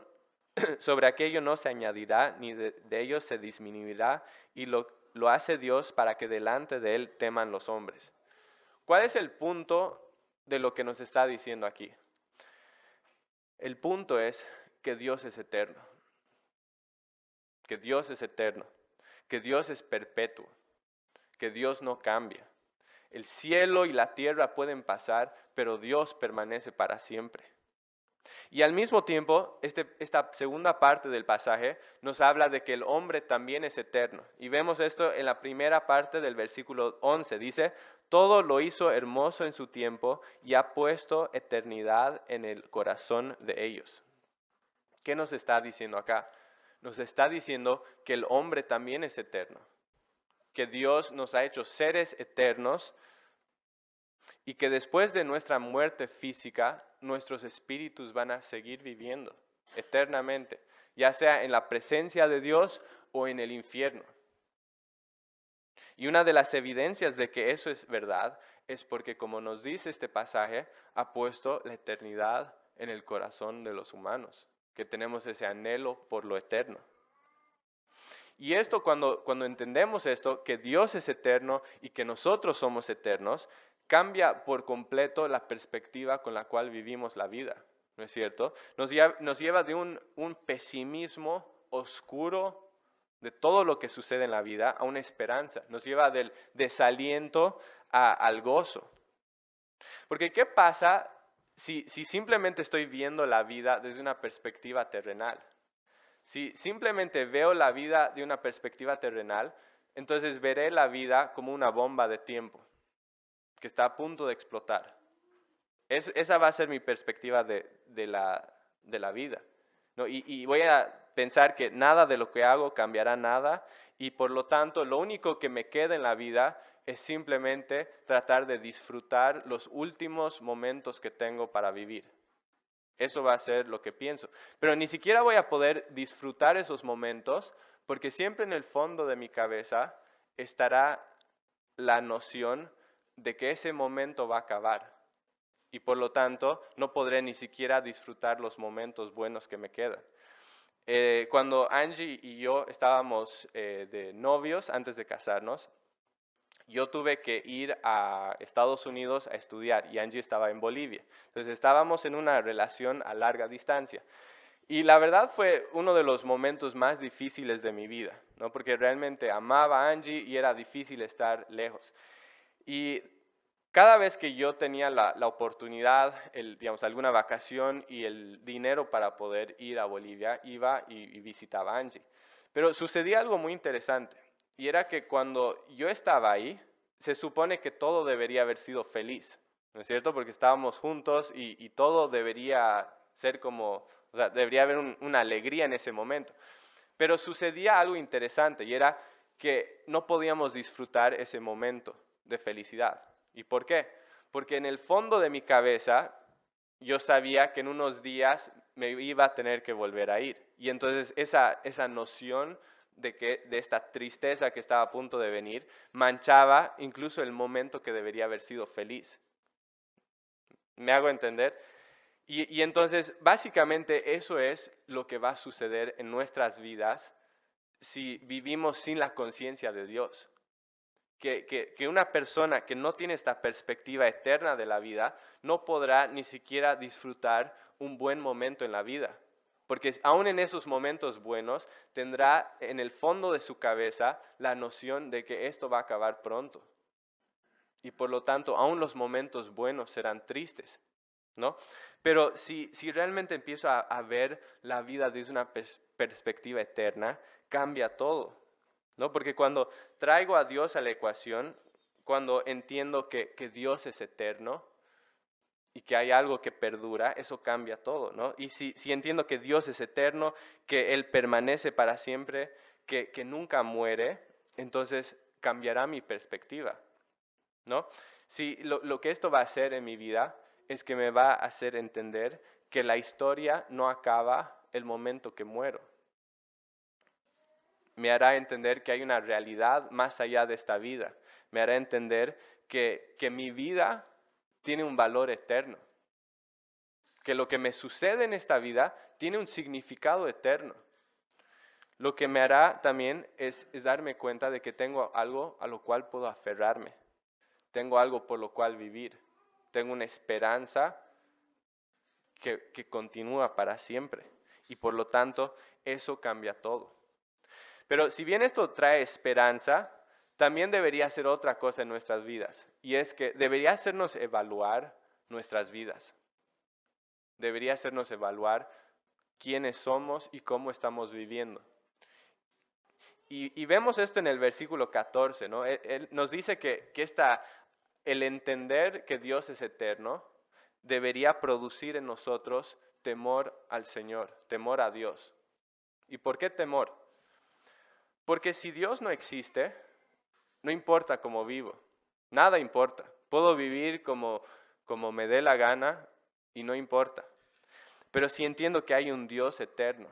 no se añadirá, ni de ello se disminuirá, y lo hace Dios para que delante de Él teman los hombres. ¿Cuál es el punto de lo que nos está diciendo aquí? El punto es que Dios es eterno, que Dios es eterno, que Dios es perpetuo, que Dios no cambia. El cielo y la tierra pueden pasar, pero Dios permanece para siempre. Y al mismo tiempo, esta segunda parte del pasaje nos habla de que el hombre también es eterno. Y vemos esto en la primera parte del versículo 11. Dice, todo lo hizo hermoso en su tiempo y ha puesto eternidad en el corazón de ellos. ¿Qué nos está diciendo acá? Nos está diciendo que el hombre también es eterno, que Dios nos ha hecho seres eternos y que después de nuestra muerte física, nuestros espíritus van a seguir viviendo eternamente, ya sea en la presencia de Dios o en el infierno. Y una de las evidencias de que eso es verdad es porque, como nos dice este pasaje, ha puesto la eternidad en el corazón de los humanos, que tenemos ese anhelo por lo eterno. Y esto, cuando entendemos esto, que Dios es eterno y que nosotros somos eternos, cambia por completo la perspectiva con la cual vivimos la vida, ¿no es cierto? Nos lleva de un pesimismo oscuro de todo lo que sucede en la vida a una esperanza. Nos lleva del desaliento al gozo. Porque ¿qué pasa si simplemente estoy viendo la vida desde una perspectiva terrenal? Si simplemente veo la vida de una perspectiva terrenal, entonces veré la vida como una bomba de tiempo que está a punto de explotar. Esa va a ser mi perspectiva de la vida, ¿no? Y voy a pensar que nada de lo que hago cambiará nada y por lo tanto lo único que me queda en la vida es simplemente tratar de disfrutar los últimos momentos que tengo para vivir. Eso va a ser lo que pienso. Pero ni siquiera voy a poder disfrutar esos momentos porque siempre en el fondo de mi cabeza estará la noción de que ese momento va a acabar y por lo tanto no podré ni siquiera disfrutar los momentos buenos que me quedan. Cuando Angie y yo estábamos de novios antes de casarnos, yo tuve que ir a Estados Unidos a estudiar y Angie estaba en Bolivia. Entonces estábamos en una relación a larga distancia. Y la verdad fue uno de los momentos más difíciles de mi vida, ¿no? Porque realmente amaba a Angie y era difícil estar lejos. Y cada vez que yo tenía la oportunidad, digamos, alguna vacación y el dinero para poder ir a Bolivia, iba y visitaba a Angie. Pero sucedía algo muy interesante, y era que cuando yo estaba ahí, se supone que todo debería haber sido feliz, ¿no es cierto? Porque estábamos juntos y todo debería ser como, o sea, debería haber una alegría en ese momento. Pero sucedía algo interesante, y era que no podíamos disfrutar ese momento de felicidad. ¿Y por qué? Porque en el fondo de mi cabeza yo sabía que en unos días me iba a tener que volver a ir. Y entonces esa noción de esta tristeza que estaba a punto de venir manchaba incluso el momento que debería haber sido feliz. ¿Me hago entender? Y entonces básicamente eso es lo que va a suceder en nuestras vidas si vivimos sin la conciencia de Dios. Que una persona que no tiene esta perspectiva eterna de la vida no podrá ni siquiera disfrutar un buen momento en la vida. Porque aún en esos momentos buenos tendrá en el fondo de su cabeza la noción de que esto va a acabar pronto. Y por lo tanto, aún los momentos buenos serán tristes, ¿no? Pero si realmente empiezo a ver la vida desde una perspectiva eterna, cambia todo, ¿no? Porque cuando traigo a Dios a la ecuación, cuando entiendo que Dios es eterno y que hay algo que perdura, eso cambia todo, ¿no? Y si entiendo que Dios es eterno, que Él permanece para siempre, que nunca muere, entonces cambiará mi perspectiva, ¿no? Si lo que esto va a hacer en mi vida es que me va a hacer entender que la historia no acaba el momento que muero. Me hará entender que hay una realidad más allá de esta vida. Me hará entender que mi vida tiene un valor eterno. Que lo que me sucede en esta vida tiene un significado eterno. Lo que me hará también es darme cuenta de que tengo algo a lo cual puedo aferrarme. Tengo algo por lo cual vivir. Tengo una esperanza que continúa para siempre. Y por lo tanto, eso cambia todo. Pero si bien esto trae esperanza, también debería ser otra cosa en nuestras vidas. Y es que debería hacernos evaluar nuestras vidas. Debería hacernos evaluar quiénes somos y cómo estamos viviendo. Y vemos esto en el versículo 14, ¿no? Él nos dice que el entender que Dios es eterno debería producir en nosotros temor al Señor, temor a Dios. ¿Y por qué temor? Porque si Dios no existe, no importa cómo vivo, nada importa. Puedo vivir como me dé la gana y no importa. Pero si entiendo que hay un Dios eterno,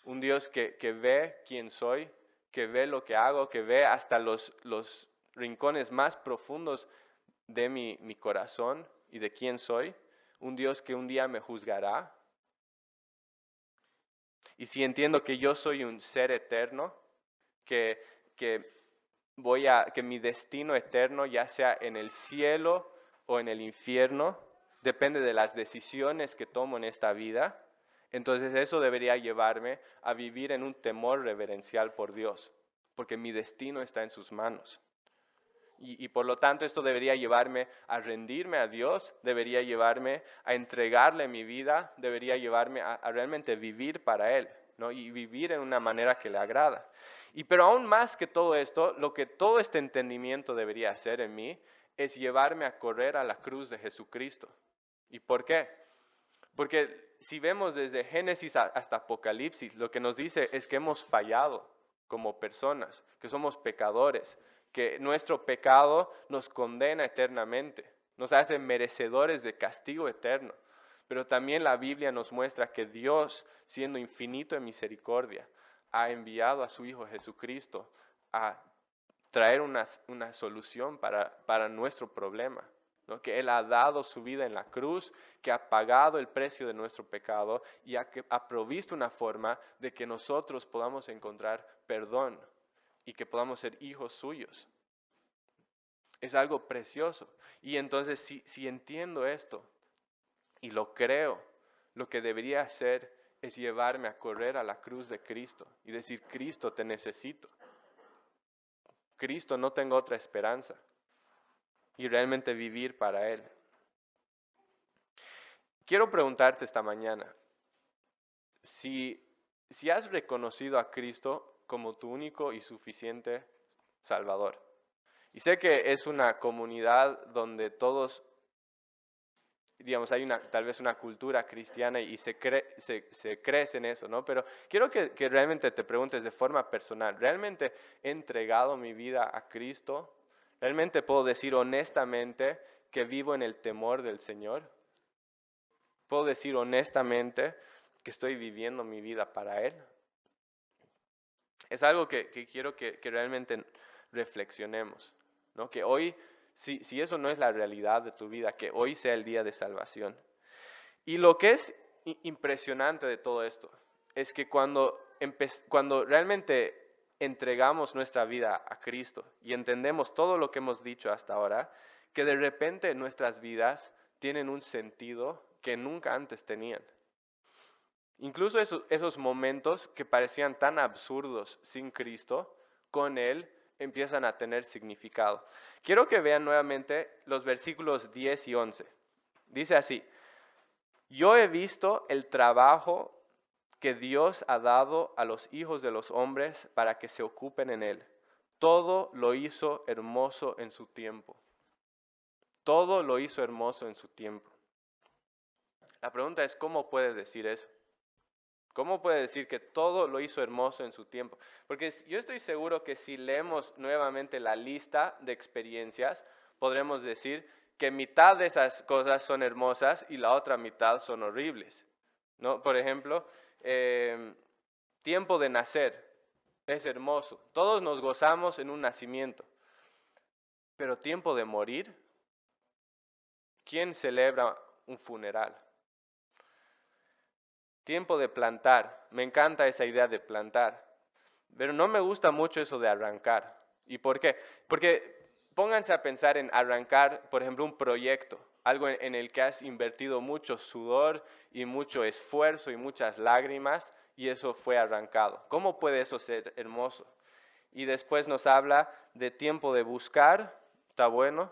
un Dios que ve quién soy, que ve lo que hago, que ve hasta los rincones más profundos de mi corazón y de quién soy, un Dios que un día me juzgará. Y si entiendo que yo soy un ser eterno, que mi destino eterno, ya sea en el cielo o en el infierno, depende de las decisiones que tomo en esta vida, entonces eso debería llevarme a vivir en un temor reverencial por Dios, porque mi destino está en sus manos. Y por lo tanto esto debería llevarme a rendirme a Dios, debería llevarme a entregarle mi vida, debería llevarme a realmente vivir para Él, ¿no? Y vivir en una manera que le agrada. Pero aún más que todo esto, lo que todo este entendimiento debería hacer en mí es llevarme a correr a la cruz de Jesucristo. ¿Y por qué? Porque si vemos desde Génesis hasta Apocalipsis, lo que nos dice es que hemos fallado como personas, que somos pecadores, que nuestro pecado nos condena eternamente, nos hace merecedores de castigo eterno. Pero también la Biblia nos muestra que Dios, siendo infinito en misericordia, ha enviado a su Hijo Jesucristo a traer una solución para nuestro problema, ¿no? Que Él ha dado su vida en la cruz, que ha pagado el precio de nuestro pecado y ha provisto una forma de que nosotros podamos encontrar perdón y que podamos ser hijos suyos. Es algo precioso. Y entonces si entiendo esto y lo creo, lo que debería hacer es llevarme a correr a la cruz de Cristo y decir, Cristo, te necesito. Cristo, no tengo otra esperanza. Y realmente vivir para Él. Quiero preguntarte esta mañana, si has reconocido a Cristo como tu único y suficiente Salvador. Y sé que es una comunidad donde todos, digamos, hay tal vez una cultura cristiana y se crece en eso, ¿no? Pero quiero que realmente te preguntes de forma personal, ¿realmente he entregado mi vida a Cristo? ¿Realmente puedo decir honestamente que vivo en el temor del Señor? ¿Puedo decir honestamente que estoy viviendo mi vida para Él? Es algo que quiero que realmente reflexionemos, ¿no? Que hoy, si eso no es la realidad de tu vida, que hoy sea el día de salvación. Y lo que es impresionante de todo esto es que cuando realmente entregamos nuestra vida a Cristo y entendemos todo lo que hemos dicho hasta ahora, que de repente nuestras vidas tienen un sentido que nunca antes tenían. Incluso esos momentos que parecían tan absurdos sin Cristo, con Él empiezan a tener significado. Quiero que vean nuevamente los versículos 10 y 11. Dice así, yo he visto el trabajo que Dios ha dado a los hijos de los hombres para que se ocupen en él. Todo lo hizo hermoso en su tiempo. Todo lo hizo hermoso en su tiempo. La pregunta es, ¿cómo puede decir eso? ¿Cómo puede decir que todo lo hizo hermoso en su tiempo? Porque yo estoy seguro que si leemos nuevamente la lista de experiencias, podremos decir que mitad de esas cosas son hermosas y la otra mitad son horribles, ¿no? Por ejemplo, tiempo de nacer es hermoso. Todos nos gozamos en un nacimiento. Pero tiempo de morir, ¿quién celebra un funeral? Tiempo de plantar. Me encanta esa idea de plantar. Pero no me gusta mucho eso de arrancar. ¿Y por qué? Porque pónganse a pensar en arrancar, por ejemplo, un proyecto. Algo en el que has invertido mucho sudor y mucho esfuerzo y muchas lágrimas y eso fue arrancado. ¿Cómo puede eso ser hermoso? Y después nos habla de tiempo de buscar, está bueno,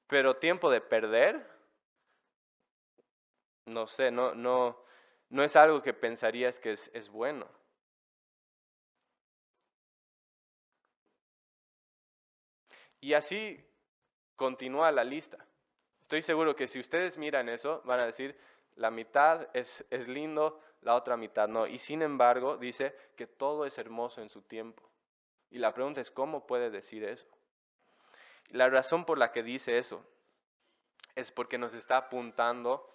pero tiempo de perder, no sé, no es algo que pensarías que es bueno. Y así continúa la lista. Estoy seguro que si ustedes miran eso, van a decir, la mitad es lindo, la otra mitad no. Y sin embargo, dice que todo es hermoso en su tiempo. Y la pregunta es, ¿cómo puede decir eso? La razón por la que dice eso es porque nos está apuntando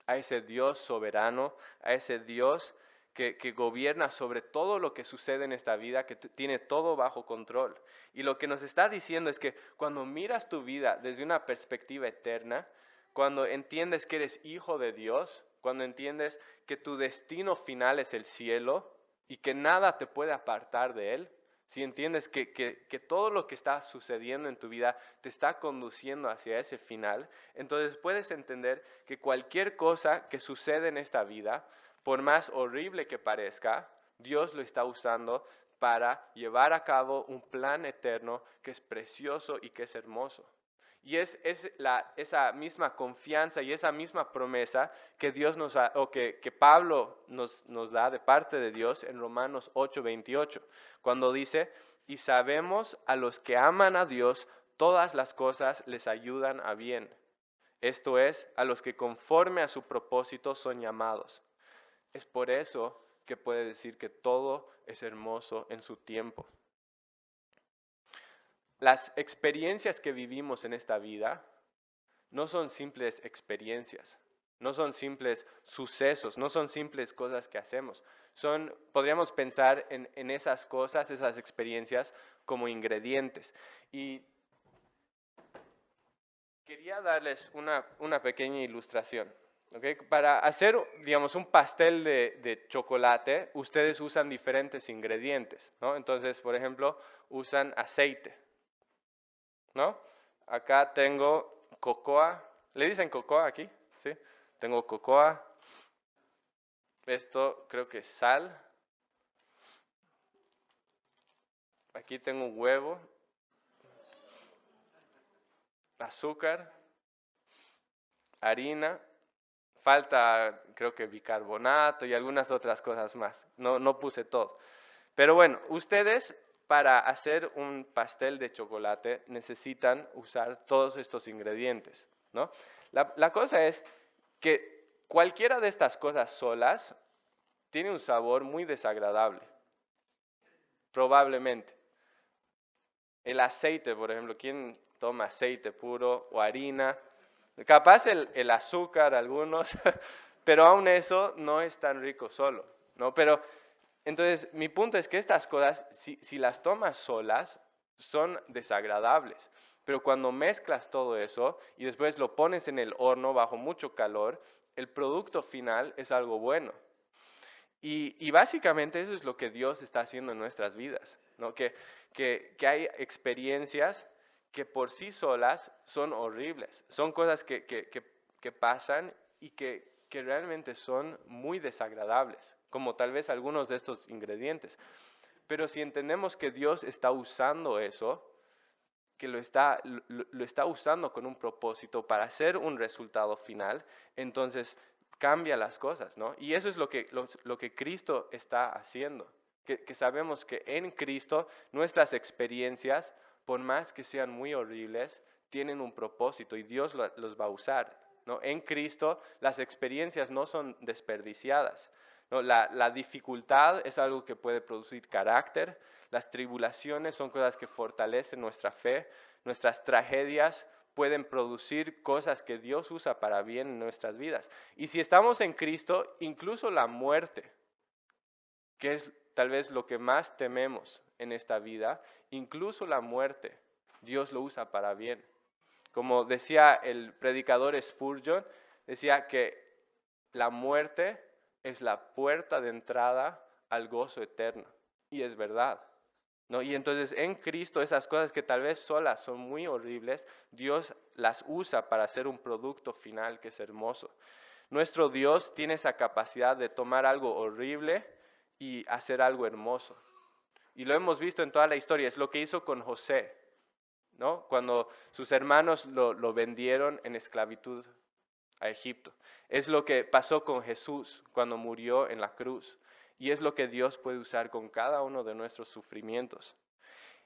a ese Dios soberano, a ese Dios que gobierna sobre todo lo que sucede en esta vida, que tiene todo bajo control. Y lo que nos está diciendo es que cuando miras tu vida desde una perspectiva eterna, cuando entiendes que eres hijo de Dios, cuando entiendes que tu destino final es el cielo y que nada te puede apartar de Él, si entiendes que todo lo que está sucediendo en tu vida te está conduciendo hacia ese final, entonces puedes entender que cualquier cosa que sucede en esta vida, por más horrible que parezca, Dios lo está usando para llevar a cabo un plan eterno que es precioso y que es hermoso. Y es esa misma confianza y esa misma promesa que Dios que Pablo nos da de parte de Dios en Romanos 8:28, cuando dice, y sabemos a los que aman a Dios, todas las cosas les ayudan a bien. Esto es, a los que conforme a su propósito son llamados. Es por eso que puede decir que todo es hermoso en su tiempo. Las experiencias que vivimos en esta vida no son simples experiencias. no son simples sucesos, no son simples cosas que hacemos. Podríamos pensar en esas cosas, esas experiencias como ingredientes. Y quería darles una pequeña ilustración. ¿Okay? Para hacer, digamos, un pastel de chocolate, ustedes usan diferentes ingredientes, ¿no? Entonces, por ejemplo, usan aceite, ¿no? Acá tengo cocoa. ¿Le dicen cocoa aquí? ¿Sí? Tengo cocoa. Esto creo que es sal. Aquí tengo un huevo. Azúcar. Harina. Falta, creo que bicarbonato y algunas otras cosas más. No puse todo. Pero bueno, ustedes para hacer un pastel de chocolate necesitan usar todos estos ingredientes, ¿no? La cosa es que cualquiera de estas cosas solas tiene un sabor muy desagradable, probablemente. El aceite, por ejemplo, ¿quién toma aceite puro o harina? Capaz el azúcar, algunos, pero aún eso no es tan rico solo, ¿no? Pero entonces mi punto es que estas cosas, si las tomas solas, son desagradables. Pero cuando mezclas todo eso y después lo pones en el horno bajo mucho calor, el producto final es algo bueno. Y básicamente eso es lo que Dios está haciendo en nuestras vidas, ¿no? Que hay experiencias que por sí solas son horribles, son cosas que pasan y que realmente son muy desagradables, como tal vez algunos de estos ingredientes. Pero si entendemos que Dios está usando eso, que lo está usando con un propósito para hacer un resultado final, entonces cambia las cosas, ¿no? Y eso es lo que Cristo está haciendo, que sabemos que en Cristo nuestras experiencias, por más que sean muy horribles, tienen un propósito y Dios los va a usar, ¿no? En Cristo las experiencias no son desperdiciadas, ¿no? La dificultad es algo que puede producir carácter, las tribulaciones son cosas que fortalecen nuestra fe, nuestras tragedias pueden producir cosas que Dios usa para bien en nuestras vidas. Y si estamos en Cristo, incluso la muerte, que es tal vez lo que más tememos en esta vida, incluso la muerte, Dios lo usa para bien. Como decía el predicador Spurgeon, decía que la muerte es la puerta de entrada al gozo eterno. Y es verdad, ¿no? Y entonces en Cristo esas cosas que tal vez solas son muy horribles, Dios las usa para hacer un producto final que es hermoso. Nuestro Dios tiene esa capacidad de tomar algo horrible y hacer algo hermoso. Y lo hemos visto en toda la historia, es lo que hizo con José, ¿no? Cuando sus hermanos lo vendieron en esclavitud a Egipto. Es lo que pasó con Jesús cuando murió en la cruz. Y es lo que Dios puede usar con cada uno de nuestros sufrimientos.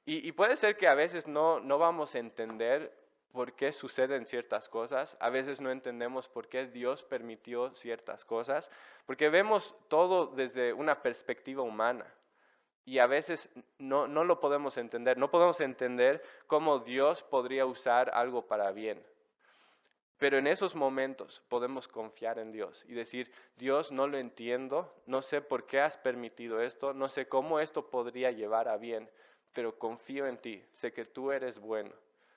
Y puede ser que a veces no vamos a entender por qué suceden ciertas cosas. A veces no entendemos por qué Dios permitió ciertas cosas. Porque vemos todo desde una perspectiva humana. Y a veces no lo podemos entender. No podemos entender cómo Dios podría usar algo para bien. Pero en esos momentos podemos confiar en Dios y decir, Dios, no lo entiendo, no sé por qué has permitido esto, no sé cómo esto podría llevar a bien, pero confío en ti, sé que tú eres bueno,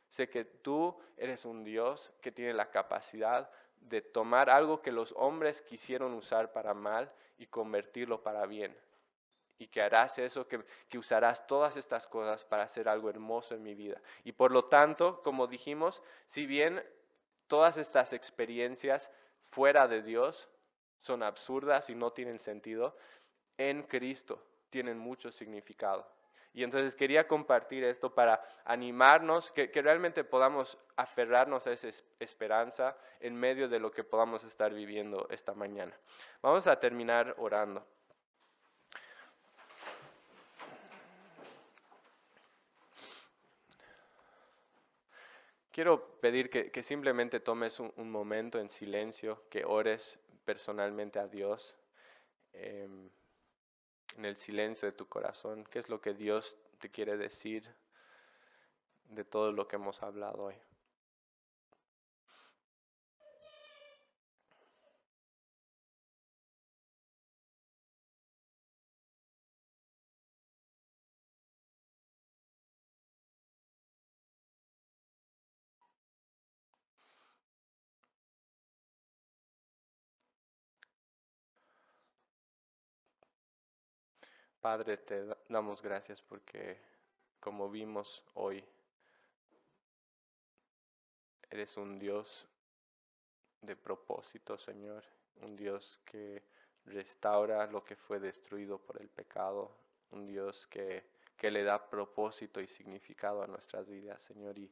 sé que tú eres un Dios que tiene la capacidad de tomar algo que los hombres quisieron usar para mal y convertirlo para bien. Y que harás eso, que usarás todas estas cosas para hacer algo hermoso en mi vida. Y por lo tanto, como dijimos, si bien todas estas experiencias fuera de Dios son absurdas y no tienen sentido, en Cristo tienen mucho significado. Y entonces quería compartir esto para animarnos, que realmente podamos aferrarnos a esa esperanza en medio de lo que podamos estar viviendo esta mañana. Vamos a terminar orando. Quiero pedir que simplemente tomes un momento en silencio, que ores personalmente a Dios, en el silencio de tu corazón. ¿Qué es lo que Dios te quiere decir de todo lo que hemos hablado hoy? Padre, te damos gracias porque, como vimos hoy, eres un Dios de propósito, Señor, un Dios que restaura lo que fue destruido por el pecado, un Dios que le da propósito y significado a nuestras vidas, Señor, y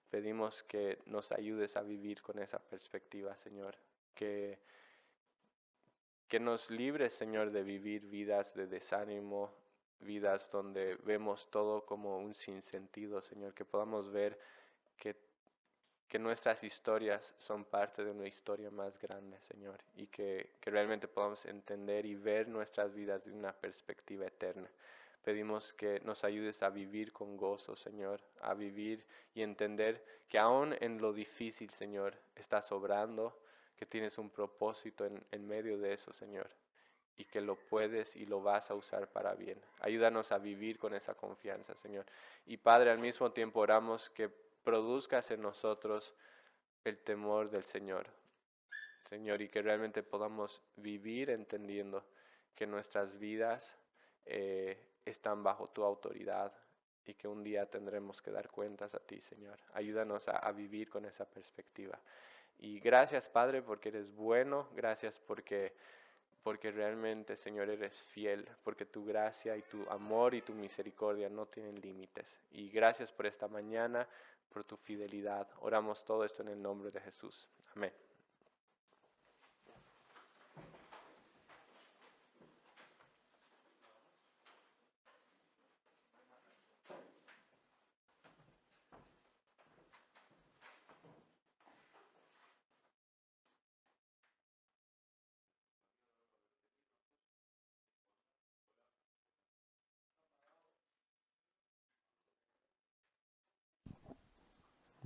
pedimos que nos ayudes a vivir con esa perspectiva, Señor, que nos libres, Señor, de vivir vidas de desánimo, vidas donde vemos todo como un sinsentido, Señor, que podamos ver que nuestras historias son parte de una historia más grande, Señor, y que realmente podamos entender y ver nuestras vidas de una perspectiva eterna. Pedimos que nos ayudes a vivir con gozo, Señor, a vivir y entender que aún en lo difícil, Señor, estás obrando, que tienes un propósito en medio de eso, Señor, y que lo puedes y lo vas a usar para bien. Ayúdanos a vivir con esa confianza, Señor. Y Padre, al mismo tiempo oramos que produzcas en nosotros el temor del Señor, Señor, y que realmente podamos vivir entendiendo que nuestras vidas están bajo tu autoridad y que un día tendremos que dar cuentas a ti, Señor. Ayúdanos a vivir con esa perspectiva. Y gracias, Padre, porque eres bueno, gracias porque realmente, Señor, eres fiel, porque tu gracia y tu amor y tu misericordia no tienen límites. Y gracias por esta mañana, por tu fidelidad. Oramos todo esto en el nombre de Jesús. Amén.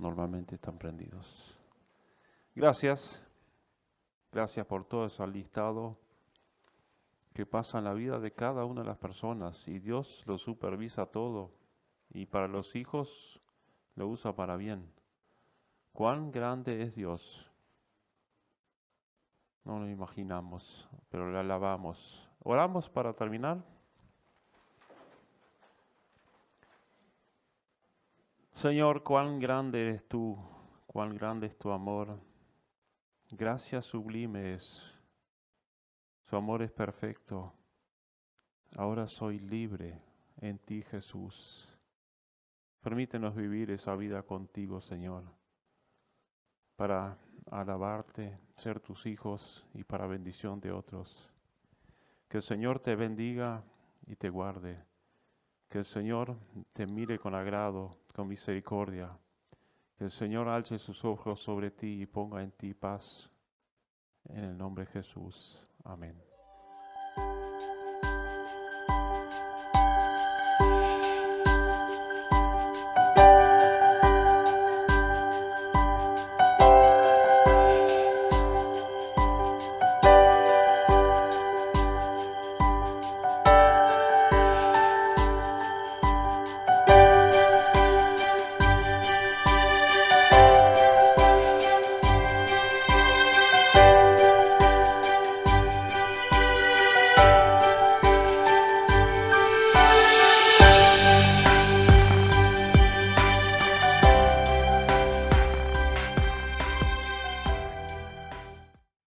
Normalmente están prendidos. Gracias por todo ese listado que pasa en la vida de cada una de las personas y Dios lo supervisa todo y para los hijos lo usa para bien. Cuán grande es Dios. No lo imaginamos, pero le alabamos. Oramos para terminar. Señor, cuán grande eres tú, cuán grande es tu amor. Gracias sublimes. Su amor es perfecto. Ahora soy libre en ti, Jesús. Permítenos vivir esa vida contigo, Señor, para alabarte, ser tus hijos y para bendición de otros. Que el Señor te bendiga y te guarde. Que el Señor te mire con agrado, con misericordia. Que el Señor alce sus ojos sobre ti y ponga en ti paz. En el nombre de Jesús. Amén.